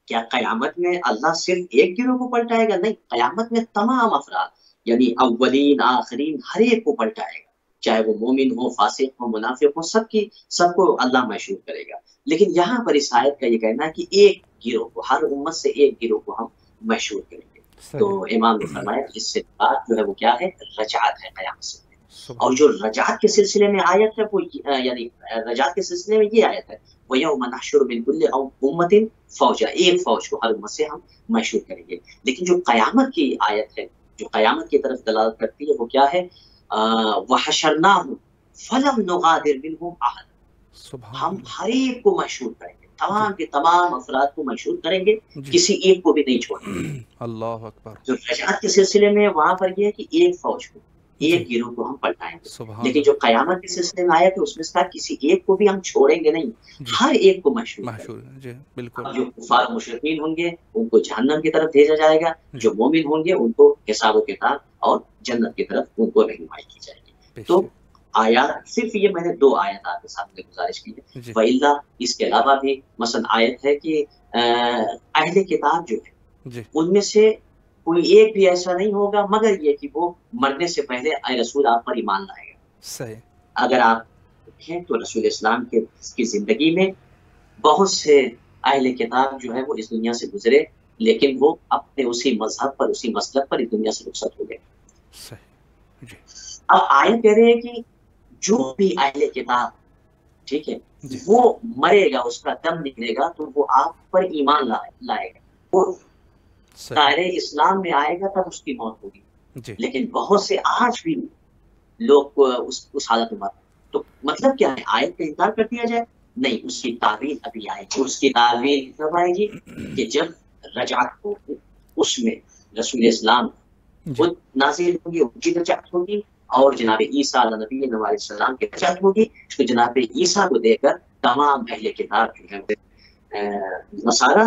S2: کیا قیامت میں اللہ صرف ایک گروہ کو پلٹائے گا؟ نہیں، قیامت میں تمام افراد، یعنی اولین آخرین، ہر ایک کو پلٹائے گا، چاہے وہ مومن ہو، فاسق ہو، منافق ہو، سب کو اللہ محشور کرے گا. لیکن یہاں پر اس آیت کا یہ کہنا ہے کہ ایک گروہ کو، ہر امت سے ایک گروہ کو ہم محشور کریں گے. تو امام نے فرمایا اس سے بات جو ہے وہ کیا ہے؟ رجعت ہے قیامت سے. اور جو رجعت کے سلسلے میں آیت ہے وہ یعنی رجعت کے سلسلے میں یہ آیت ہے وَيَوْمَ نَحْشُرُ مِنْ كُلِّ أُمَّةٍ فَوْجًا، ایک فوج کو ہر امت سے ہم محشور کریں گے. لیکن جو قیامت کی آیت ہے، جو قیامت کی طرف دلالت کرتی ہے، وہ کیا ہے؟ وَحَشَرْنَاهُمْ فَلَمْ نُغَادِرْ مِنْهُمْ أَحَدًا، ہم ہر ایک کو محشور کریں گے، تمام کے تمام افراد کو محشور کریں گے، کسی ایک کو بھی نہیں چھوڑیں گے.
S1: اللہ اکبر.
S2: جو رجعت کے سلسلے میں وہاں پر یہ ہے کہ ایک فوج کو، ایک گروہ کو ہم پلٹائیں گے. لیکن جو قیامت کے سلسلے میں آیا تھا اس میں سے کسی ایک کو بھی ہم چھوڑیں گے نہیں، ہر ایک کو محشور.
S1: جی بالکل.
S2: جو کفار مشرکین ہوں گے ان کو جہنم کی طرف بھیجا جائے گا، جو مومن ہوں گے ان کو حساب و کتاب اور جنت کی طرف ان کو رہنمائی کی جائے گی. تو آیات صرف یہ میں نے 2 آیات آپ کے سامنے گزارش کی ہے. وَإِلَّا اس کے علاوہ بھی مثلا آیت ہے کہ اہل کتاب جو ہے ان میں سے کوئی ایک بھی ایسا نہیں ہوگا مگر یہ کہ وہ مرنے سے پہلے اے رسول آپ پر ایمان لائے گا.
S1: صحیح.
S2: اگر آپ دیکھیں تو رسول اسلام کی زندگی میں بہت سے اہل کتاب جو ہے وہ اس دنیا سے گزرے، لیکن وہ اپنے اسی مذہب پر، اسی مسلک پر اس دنیا سے رخصت ہو گئے.
S1: صحیح. جی.
S2: اب آیت کہہ رہے ہیں کہ جو بھی اہل کتاب، ٹھیک ہے، وہ مرے گا، اس کا دم نکلے گا تو وہ آپ پر ایمان لائے گا، وہ دائرے اسلام میں آئے گا، تب اس کی موت ہوگی. لیکن بہت سے آج بھی لوگ اس حالت میں مرتے. تو مطلب کیا ہے؟ آیت کا انکار کر دیا جائے؟ نہیں، اس کی تعویل ابھی آئے گی. اس کی تعویل کب آئے گی؟ کہ جب رجعت ہوگی، اس میں رسول اسلام خود نازل ہوگی، ان کی رجعت ہوگی، اور جناب عیسیٰ نبی علیہ السلام کی رجعت ہوگی، تو جناب عیسیٰ کو دے کر تمام اہل کتاب جو ہے نصارہ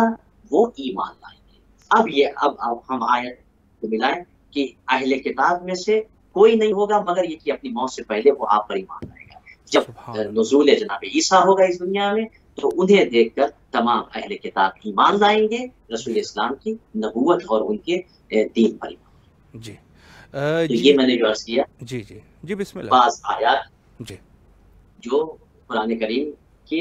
S2: وہ ایمان لائیں گے۔ اب ہم آیت کو ملائیں کہ اہل کتاب میں سے کوئی نہیں ہوگا مگر یہ کہ اپنی موت سے پہلے وہ آپ پر ایمان لائے گا۔ جب نزول جناب عیسیٰ ہوگا اس دنیا میں تو انہیں دیکھ کر تمام اہل کتاب ایمان لائیں گے، رسول اسلام کی نبوت اور ان کے دین پر ایمان۔
S1: جی
S2: تو یہ میں نے جو عرض کیا
S1: جی جی جی بسم اللہ،
S2: بعض آیات
S1: جی
S2: جو قرآن کریم کی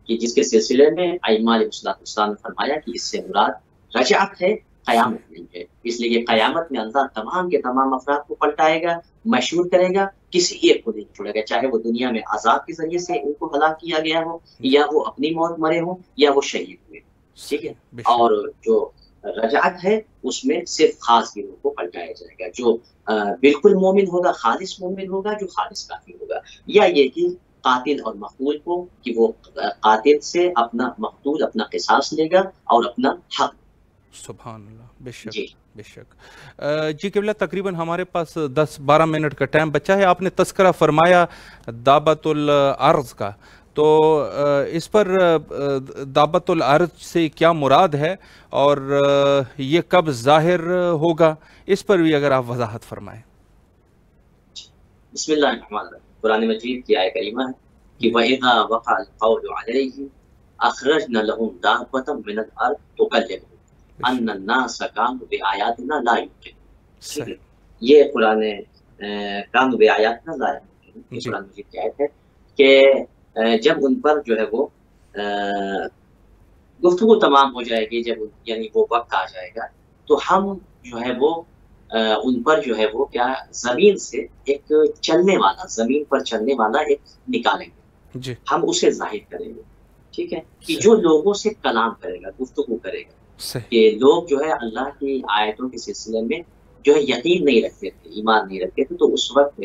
S2: کہ جس کے سلسلے میں ائمہ علیہ السلام نے فرمایا کہ اس سے مراد رجعت ہے، قیامت نہیں ہے، اس لیے کہ قیامت میں اللہ تمام کے تمام افراد کو پلٹائے گا، مشہور کرے گا، کسی ایک کو نہیں چھوڑے گا، چاہے وہ دنیا میں عذاب کے ذریعے سے ان کو ہلاک کیا گیا ہو یا وہ اپنی موت مرے ہوں یا وہ شہید ہوئے، ٹھیک ہے۔ اور جو رجعت ہے اس میں صرف خاص گروہ کو پلٹایا جائے گا، جو بالکل مومن ہوگا، خالص مومن ہوگا، جو خالص کافر ہوگا، یا یہ کہ قاتل اور مقتول کو کہ وہ قاتل سے اپنا مقتول اپنا قصاص لے گا اور اپنا حق۔
S1: سبحان اللہ، بے شک
S2: جی
S1: بے شک۔ جی قبلہ تقریباً ہمارے پاس 10-12 منٹ کا ٹائم بچا ہے۔ آپ نے تذکرہ فرمایا دعوت الارض کا، تو اس پر دعوت الارض سے کیا مراد ہے اور یہ کب ظاہر ہوگا، اس پر بھی اگر آپ وضاحت فرمائیں۔
S2: بسم اللہ الرحمن الرحیم، قرآن مجید کی آیت کریمہ ہے کہ وَإِذَا وَقَعَ الْقَوْلُ عَلَيْهِمْ أَخْرَجْنَا لَهُمْ دَابَّةً مِّنَ الْأَرْضِ تُكَلِّمُهُمْ أَنَّ النَّاسَ كَانُوا بِآيَاتِنَا لَا يُوقِنُونَ۔ یہ قرآن كَانُوا بِآيَاتِنَا لَا يُوقِنُونَ، یہ قرآن مجید کی آیت ہے کہ جب ان پر جو ہے وہ گفتگو تمام ہو جائے گی، جب یعنی وہ وقت آ جائے گا تو ہم جو ہے وہ ان پر جو ہے وہ کیا زمین سے ایک چلنے والا، زمین پر چلنے والا ایک نکالیں گے،
S1: جی
S2: ہم اسے ظاہر کریں گے، ٹھیک ہے، کہ جو لوگوں سے کلام کرے گا، گفتگو کرے گا۔ کہ لوگ جو ہے اللہ کی آیتوں کے سلسلے میں جو ہے یقین نہیں رکھتے تھے، ایمان نہیں رکھتے تھے، تو اس وقت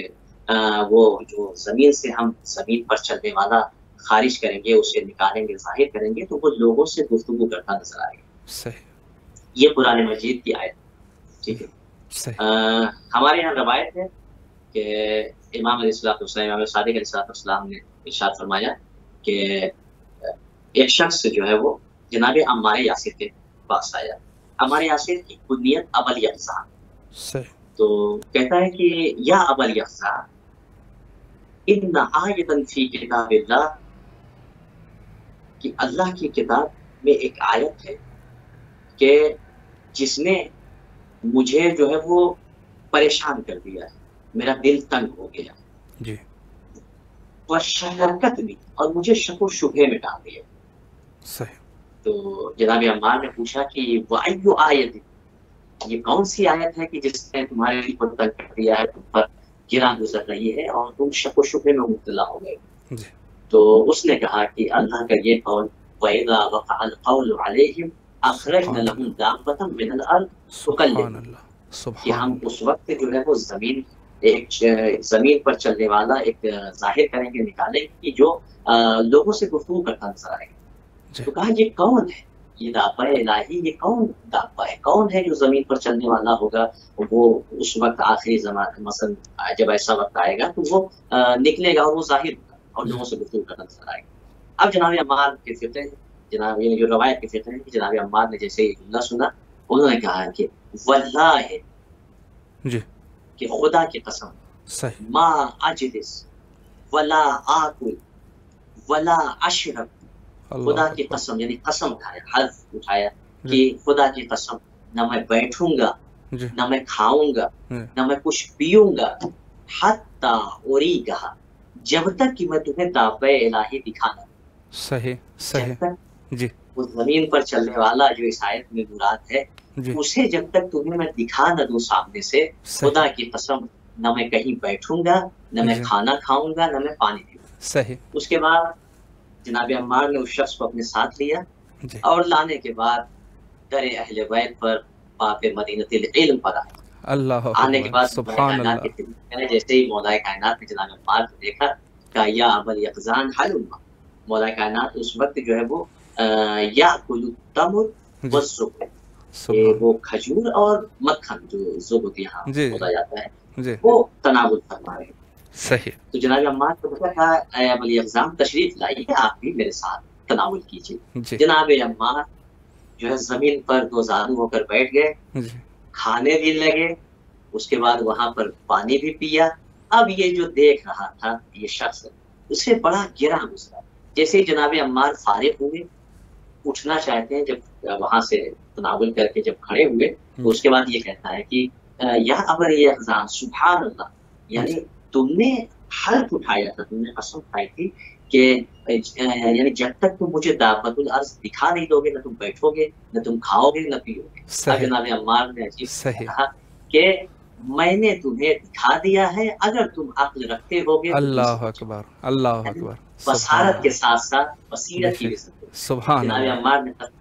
S2: وہ جو زمین سے ہم زمین پر چلنے والا خارج کریں گے، اسے نکالیں گے، ظاہر کریں گے، تو وہ لوگوں سے گفتگو کرتا نظر آئے گا۔ یہ قرآن مجید کی آیت، ٹھیک ہے۔ ہمارے یہاں روایت ہے کہ امام علیہ السلام، امام صادق علیہ السلام نے ارشاد فرمایا کہ ایک شخص جو ہے وہ جناب عمار یاسر کے پاس آیا۔ عمار یاسر کی کنیت ابو الیقظہ، تو کہتا ہے کہ یا ابو الیقظہ ان آیۃ فی کتاب اللہ، کہ اللہ کی کتاب میں ایک آیت ہے کہ جس نے مجھے جو ہے وہ پریشان کر دیا ہے، میرا دل تنگ ہو گیا
S1: جی،
S2: شکت بھی، اور مجھے شک و شبہے میں ڈال دیا۔
S1: صحیح۔
S2: تو جناب عمار نے پوچھا کہ وَأَيُّ آیت، یہ کون سی آیت ہے کہ جس نے تمہارے دل کو تنگ کر دیا ہے، تم پر گراں گزر رہی ہے اور تم شک و شبہے میں مبتلا ہو گئے؟
S1: جی۔ تو
S2: اس نے کہا کہ اللہ کا یہ قول وَإِذَا وَقَعَ الْقَوْلُ عَلَيْهِمْ أَخْرَجْنَا لَهُمْ دَابَّةً مِّنَ الْأَرْضِ تُكَلِّمُهُمْ، کہ ہم اس وقت جو ہے وہ زمین پر چلنے والا ایک ظاہر کریں گے، نکالیں گے کہ جو لوگوں سے گفتگو کرتا نظر آئے گا۔ تو کہا یہ کون ہے، یہ دابہ الہی، یہ کون دابہ ہے، کون ہے جو زمین پر چلنے والا ہوگا؟ وہ اس وقت آخری زمان مثلا جب ایسا وقت آئے گا تو وہ نکلے گا اور وہ ظاہر ہوگا اور لوگوں سے گفتگو کرنا نظر آئے گا۔ اب جناب عمار کے فقہ، جناب یہ جو روایت کے فقہ ہے کہ جناب عمار نے جیسے یہ جملہ سنا، انہوں نے کہا کہ واللہ،
S1: جی،
S2: کہ خدا کی قسم،
S1: صحیح،
S2: ما اجلس ولا آکل ولا اشرب، خدا کی قسم، یعنی قسم اٹھایا، حرف اٹھایا کہ خدا کی قسم نہ میں بیٹھوں گا، نہ میں کھاؤں گا، نہ میں کچھ پیوں گا، حتی اریگہ، جب تک کہ میں تمہیں دابہ الہی دکھانا۔
S1: صحیح صحیح، جی،
S2: وہ زمین پر چلنے والا جو اس آیت میں مراد ہے، اسے جب تک تمہیں میں دکھا نہ دوں سامنے سے، خدا کی قسم نہ میں کہیں بیٹھوں گا، نہ میں کھانا کھاؤں گا، نہ میں پانی پیوں گا۔
S1: صحیح۔
S2: اس کے بعد جناب عمار نے اس شخص کو اپنے ساتھ لیا اور لانے کے بعد در اہل بیت پر باب مدینۃ العلم پر آئے۔
S1: اللہ
S2: آنے کے بعد
S1: سبحان اللہ،
S2: جیسے ہی مولا کائنات نے جناب عمار کو دیکھا، کہا یا ابا الیقظان حلم، مولا کائنات اس وقت جو ہے وہ یاکل التمر والزبد، وہ کھجور اور مکھن جو زبد یہاں بولا جاتا ہے،
S1: جی
S2: وہ تناول فرما رہے ہیں.
S1: صحیح.
S2: تو جناب عمار کو کہا اے ابل اقزام تشریف لائیے، آپ بھی میرے ساتھ تناول کیجیے.
S1: جی
S2: جناب عمار جو ہے زمین پر دو زانو ہو کر بیٹھ گئے،
S1: جی
S2: کھانے بھی لگے، اس کے بعد وہاں پر پانی بھی پیا. اب یہ جو دیکھ رہا تھا یہ شخص اسے بڑا گرا گزرا. جیسے ہی جناب عمار فارغ ہوئے، اٹھنا چاہتے ہیں، جب وہاں سے تناول کر کے جب کھڑے ہوئے تو اس کے بعد یہ کہتا ہے کہ یا ابل اقزام سبحان اللہ، یعنی تم نے حلف اٹھایا تھا، تم نے قسم اٹھائی تھی کہ یعنی جب تک تم مجھے دعوت الارض دکھا نہیں دو گے، نہ تم بیٹھو گے، نہ تم کھاؤ گے، نہ پیو گے. اب جناب عمار نے عجیب کہا کہ میں نے تمہیں دکھا دیا ہے، اگر تم عقل رکھتے ہوگے.
S1: اللہ اکبر، اللہ اکبر.
S2: بصارت کے ساتھ ساتھ بصیرت کی بھی ضرورت.
S1: سبحان
S2: جناب
S1: اللہ.
S2: عمار نے کہا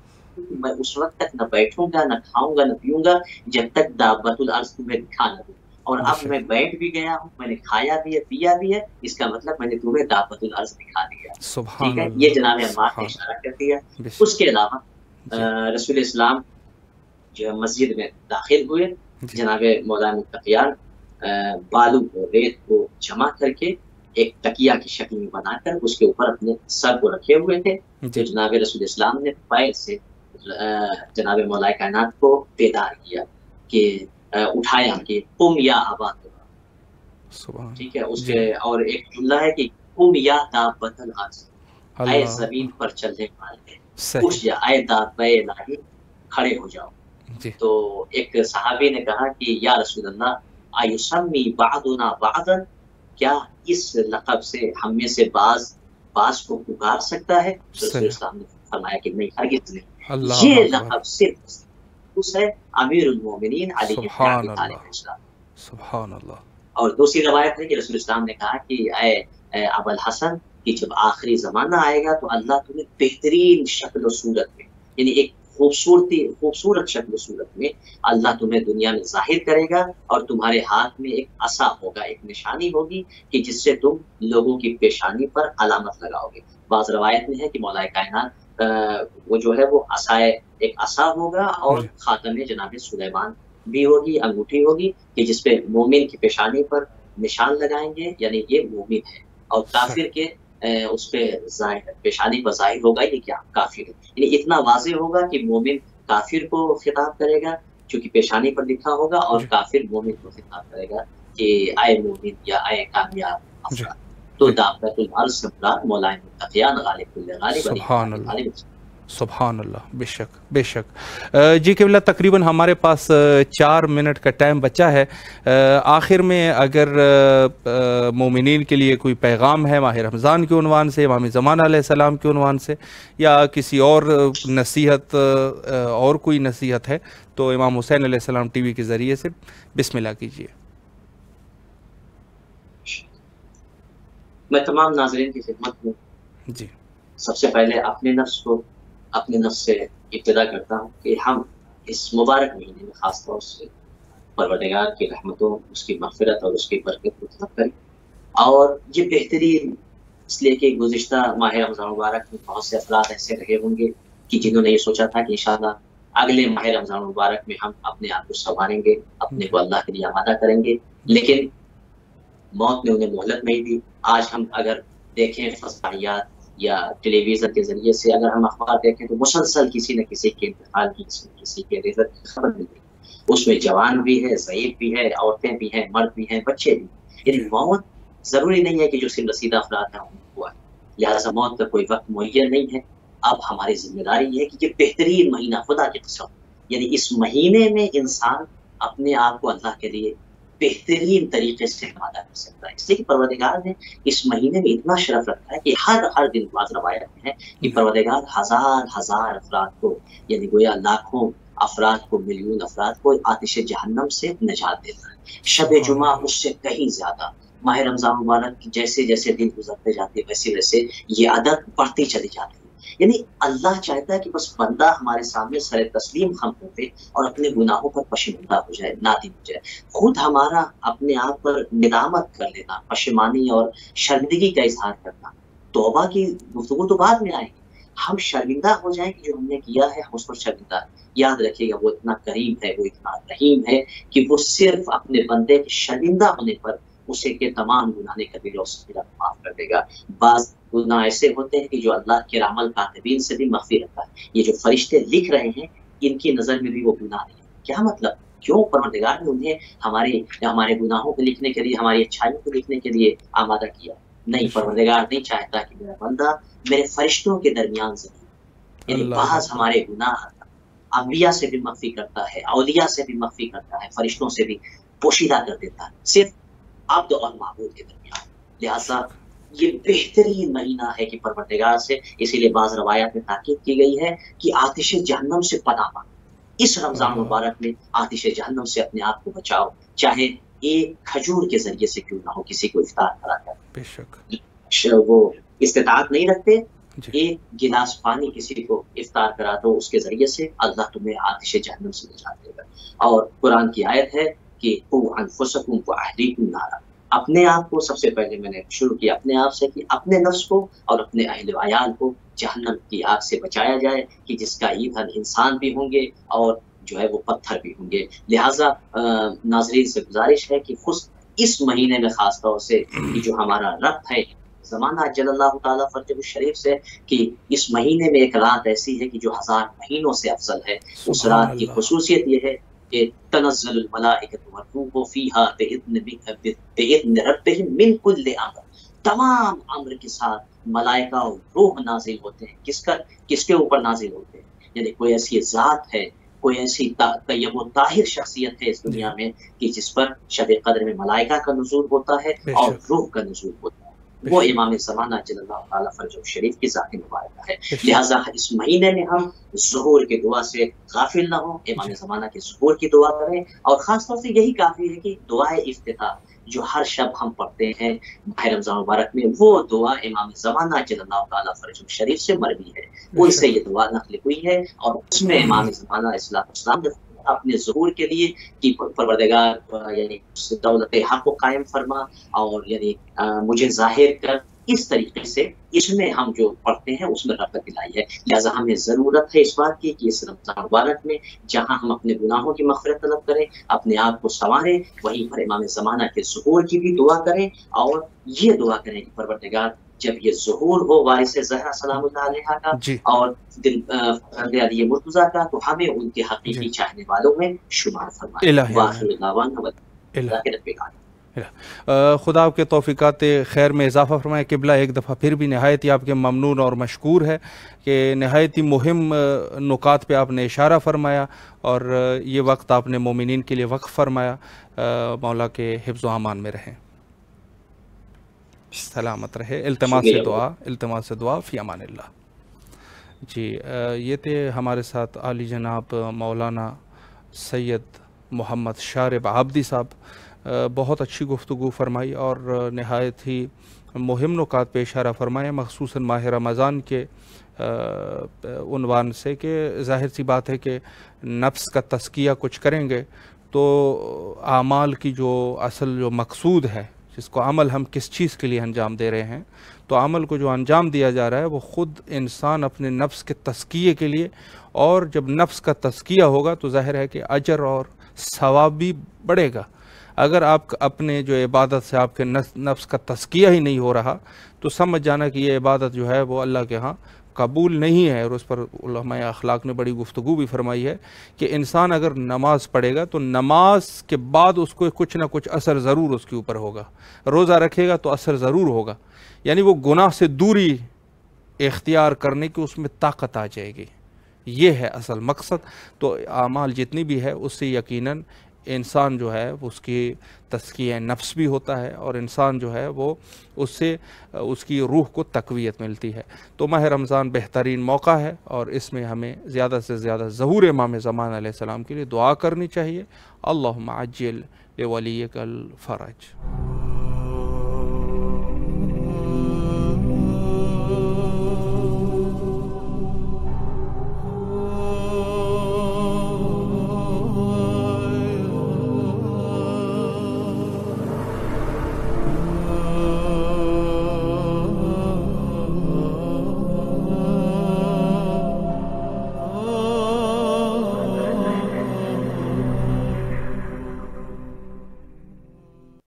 S2: میں اس وقت تک نہ بیٹھوں گا، نہ کھاؤں گا، نہ پیوں گا جب تک دعوت الارض تمہیں دکھا نہ دوں. اور اب میں بیٹھ بھی گیا ہوں، میں نے کھایا بھی ہے، پیا بھی ہے، اس کا مطلب میں نے تمہیں دعوت الارض دکھا دیا. ٹھیک ہے، یہ جناب عمار نے اشارہ کر دیا. اس کے علاوہ رسول اسلام جو مسجد میں داخل ہوئے. جناب مولانا متقیان بالو کو، ریت کو جمع کر کے ایک تکیہ کی شکل میں بنا کر اس کے اوپر اپنے سر کو رکھے ہوئے تھے. تو جناب رسول اسلام نے پیر سے جناب مولا کائنات کو بیدار کیا کہ اٹھایا کہ قم یا ابا تراب. ٹھیک ہے، اس کے اور ایک جملہ ہے کہ قم یا دابۃ الارض، اے زمین پر چلنے والے، اٹھ جا اے دابۂ الہی، کھڑے ہو جاؤ. تو ایک صحابی نے کہا کہ یا رسول اللہ ایسمی بعضنا بعضا، کیا اس لقب سے ہم میں سے بعض کو پکار سکتا ہے؟ رسول اسلام نے فرمایا کہ نہیں، ہرگز نہیں. یہ لقب صرف اس ہے امیر المومنین علی بن ابی طالب.
S1: سبحان اللہ.
S2: اور دوسری روایت ہے کہ رسول اسلام نے کہا کہ اے ابو الحسن، کہ جب آخری زمانہ آئے گا تو اللہ تمہیں بہترین شکل و صورت میں، یعنی ایک خوبصورت شکل و صورت میں اللہ تمہیں دنیا میں ظاہر کرے گا، اور تمہارے ہاتھ میں ایک عصا ہوگا، ایک نشانی ہوگی کہ جس سے تم لوگوں کی پیشانی پر علامت لگاؤ گے. بعض روایت میں ہے کہ مولا کائنات وہ جو ہے وہ ایک عصا ہوگا، اور خاتم جناب سلیمان بھی ہوگی، انگوٹھی ہوگی کہ جس پہ مومن کی پیشانی پر نشان لگائیں گے، یعنی یہ مومن ہے. اور کافر کے اس پہ پیشانی پر ظاہر ہوگا یہ کیا کافر ہے. یعنی اتنا واضح ہوگا کہ مومن کافر کو خطاب کرے گا چونکہ پیشانی پر لکھا ہوگا، اور کافر مومن کو خطاب کرے گا کہ اے مومن یا اے کامیاب افراد. تو دعوت الارض سے مراد مولا متقیان غالب کل غالب.
S1: سبحان اللہ، سبحان اللہ. بے شک بے شک. جی قبلہ، تقریباً ہمارے پاس 4 منٹ کا ٹائم بچا ہے. آخر میں اگر مومنین کے لیے کوئی پیغام ہے ماہ رمضان کے عنوان سے، امام زمان علیہ السلام کے عنوان سے، یا کسی اور نصیحت اور کوئی نصیحت ہے تو امام حسین علیہ السلام ٹی وی کے ذریعے سے بسم اللہ کیجیے.
S2: میں تمام ناظرین کی خدمت میں
S1: جی
S2: سب سے پہلے اپنے نفس سے ابتدا کرتا ہوں کہ ہم اس مبارک مہینے میں خاص طور سے پروردگار کی رحمتوں، اس کی مغفرت اور اس کی برکت کو طلب کریں. اور یہ بہترین اس لیے کہ گزشتہ ماہ رمضان مبارک میں بہت سے افراد ایسے رہے ہوں گے کہ جنہوں نے یہ سوچا تھا کہ انشاءاللہ اگلے ماہ رمضان مبارک میں ہم اپنے آپ کو سنواریں گے، اپنے کو اللہ کے لیے آمادہ کریں گے، لیکن موت نے انہیں مہلت نہیں دی. آج ہم اگر دیکھیں فضائیات یا ٹیلی ویژن کے ذریعے سے اگر ہم اخبار دیکھیں تو مسلسل کسی نہ کسی کے انتقال کی، کسی کے رزق کی خبر ملتی ہے. اس میں جوان بھی ہے، ضعیف بھی ہے، عورتیں بھی ہیں، مرد بھی ہیں، بچے بھی. یعنی موت ضروری نہیں ہے کہ جو صرف رسیدہ افراد ہیں ان کو ہوا ہے، لہٰذا موت کا کوئی وقت معین نہیں ہے. اب ہماری ذمہ داری یہ ہے کہ یہ بہترین مہینہ خدا کی قسم، یعنی اس مہینے میں انسان اپنے آپ کو اللہ کے لیے بہترین طریقے سے آمادہ کر سکتا ہے. اس لیے کہ پروردگار نے اس مہینے میں اتنا شرف رکھا ہے کہ ہر دن بعض روایت میں ہے کہ پروردگار ہزار افراد کو، یعنی گویا لاکھوں افراد کو، ملین افراد کو آتش جہنم سے نجات دیتا ہے. شب جمعہ اس سے کہیں زیادہ. ماہ رمضان مبارک کی جیسے جیسے دن گزرتے جاتے ویسے ویسے یہ عدد بڑھتی چلی جاتی ہے. یعنی اللہ چاہتا ہے کہ بس بندہ ہمارے سامنے سر تسلیم خم ہو دے اور اپنے گناہوں پر پشیماندہ ہو جائے، نادم ہو جائے. خود ہمارا اپنے آپ پر ندامت کر لینا، پشیمانی اور شرمندگی کا اظہار کرنا. توبہ کی گفتگو تو بعد میں آئے گی. ہم شرمندہ ہو جائیں کہ جو ہم نے کیا ہے ہم اس پر شرمندہ ہیں. یاد رکھیے گا وہ اتنا کریم ہے، وہ اتنا رحیم ہے کہ وہ صرف اپنے بندے کے شرمندہ ہونے پر اسے کے تمام گناہ کبیرہ اس معاف کر دے گا. بعض گناہ ایسے ہوتے ہیں کہ جو اللہ کے عمل کاتبین سے بھی مخفی رکھتا ہے. یہ جو فرشتے لکھ رہے ہیں ان کی نظر میں بھی وہ گناہ نہیں. کیا مطلب؟ کیوں پروردگار نے انہیں ہمارے گناہوں کو لکھنے کے لیے، ہماری اچھائیوں کو لکھنے کے لیے آمادہ کیا؟ نہیں، پروردگار نہیں چاہتا کہ میرا بندہ میرے فرشتوں کے درمیان سے، یعنی بعض ہمارے گناہ انبیاء سے بھی مخفی کرتا ہے، اولیاء سے بھی مخفی کرتا ہے، فرشتوں سے بھی پوشیدہ کر دیتا ہے، صرف عبد اور معبود کے درمیان. لہٰذا یہ بہترین مہینہ ہے کہ پروردگار سے، اسی لیے بعض روایات میں تاکید کی گئی ہے کہ آتش جہنم سے پناہ پا. اس رمضان مبارک میں آتش جہنم سے اپنے آپ کو بچاؤ، چاہے ایک کھجور کے ذریعے سے کیوں نہ ہو. کسی کو افطار کرا کر،
S1: بے شک
S2: وہ استطاعت نہیں رکھتے، ایک گلاس پانی کسی کو افطار کرا دو، اس کے ذریعے سے اللہ تمہیں آتش جہنم سے بچا دے گا. اور قرآن کی آیت ہے کہ قوا انفسکم واہلیکم نارا. اپنے آپ کو، سب سے پہلے میں نے شروع کیا اپنے آپ سے کہ اپنے نفس کو اور اپنے اہل و عیال کو جہنم کی آگ سے بچایا جائے کہ جس کا ایندھن انسان بھی ہوں گے اور جو ہے وہ پتھر بھی ہوں گے. لہٰذا ناظرین سے گزارش ہے کہ خود اس مہینے میں خاص طور سے کہ جو ہمارا ربط ہے زمانہ جل اللہ تعالیٰ فرجہ الشریف سے، کہ اس مہینے میں ایک رات ایسی ہے کہ جو 1000 مہینوں سے افضل ہے. اس رات کی خصوصیت یہ ہے کہ تنزل الملائکۃ والروح فیہا بإذن ربہم من کل امر. تمام امر کے ساتھ ملائکہ اور روح نازل ہوتے ہیں. کس کے اوپر نازل ہوتے ہیں؟ یعنی کوئی ایسی ذات ہے، کوئی ایسی طیب و طاہر شخصیت ہے اس دنیا میں کہ جس پر شب قدر میں ملائکہ کا نزول ہوتا ہے اور روح کا نزول ہوتا ہے. وہ امام زمانہ جل اللہ تعالیٰ فرجہ الشریف کی ذات مبارکہ ہے. لہٰذا اس مہینے میں ہم ظہور کی دعا سے غافل نہ ہوں، امام زمانہ کے ظہور کی دعا کریں. اور خاص طور سے یہی کافی ہے کہ دعائے افتتاح جو ہر شب ہم پڑھتے ہیں ماہ رمضان مبارک میں، وہ دعا امام زمانہ جل اللہ تعالیٰ فرجہ الشریف سے مروی ہے. ان سے یہ دعا نقل ہوئی ہے اور اس میں امام زمانہ اسلام نے اپنے ظہور کے لیے کہ پروردگار یعنی دولت حق کو قائم فرما اور یعنی مجھے ظاہر کر، اس طریقے سے اس میں ہم جو پڑھتے ہیں اس میں رغبت دلائی ہے. لہٰذا ہمیں ضرورت ہے اس بات کی کہ اس رمضان مبارک میں جہاں ہم اپنے گناہوں کی مغفرت طلب کریں، اپنے آپ کو سنواریں، وہیں پر امام زمانہ کے ظہور کی بھی دعا کریں اور یہ دعا کریں کہ پروردگار جب یہ ظہور ہو وارث زہرا سلام اللہ علیہا کا اور علی مرتضیٰ کا، تو ہمیں ان کے حقیقی چاہنے والوں میں شمار فرمائے.
S1: خدا آپ کے توفیقات خیر میں اضافہ فرمائے. قبلہ ایک دفعہ پھر بھی نہایت ہی آپ کے ممنون اور مشکور ہے کہ نہایت ہی مہم نکات پہ آپ نے اشارہ فرمایا اور یہ وقت آپ نے مومنین کے لیے وقف فرمایا. مولا کے حفظ و امان میں رہیں، سلامت رہے. التماس سے دعا فی امان اللہ. جی یہ تھے ہمارے ساتھ عالی جناب مولانا سید محمد شارب عابدی صاحب. بہت اچھی گفتگو فرمائی اور نہایت ہی مہم نکات پہ اشارہ فرمایا، مخصوصاً ماہ رمضان کے عنوان سے کہ ظاہر سی بات ہے کہ نفس کا تزکیہ کچھ کریں گے تو اعمال کی جو اصل جو مقصود ہے، جس کو عمل ہم کس چیز کے لیے انجام دے رہے ہیں، تو عمل کو جو انجام دیا جا رہا ہے وہ خود انسان اپنے نفس کے تزکیے کے لیے. اور جب نفس کا تزکیہ ہوگا تو ظاہر ہے کہ اجر اور ثواب بھی بڑھے گا. اگر آپ اپنے جو عبادت سے آپ کے نفس کا تزکیہ ہی نہیں ہو رہا تو سمجھ جانا کہ یہ عبادت جو ہے وہ اللہ کے ہاں قبول نہیں ہے. اور اس پر علماء اخلاق نے بڑی گفتگو بھی فرمائی ہے کہ انسان اگر نماز پڑھے گا تو نماز کے بعد اس کو کچھ نہ کچھ اثر ضرور اس کے اوپر ہوگا. روزہ رکھے گا تو اثر ضرور ہوگا، یعنی وہ گناہ سے دوری اختیار کرنے کی اس میں طاقت آ جائے گی. یہ ہے اصل مقصد. تو اعمال جتنی بھی ہے اس سے یقیناً انسان جو ہے اس کی تزکیہ نفس بھی ہوتا ہے اور انسان جو ہے وہ اس سے اس کی روح کو تقویت ملتی ہے. تو ماہ رمضان بہترین موقع ہے اور اس میں ہمیں زیادہ سے زیادہ ظہور امام زمان علیہ السلام کے لیے دعا کرنی چاہیے. اللہم عجل لولیک الفرج.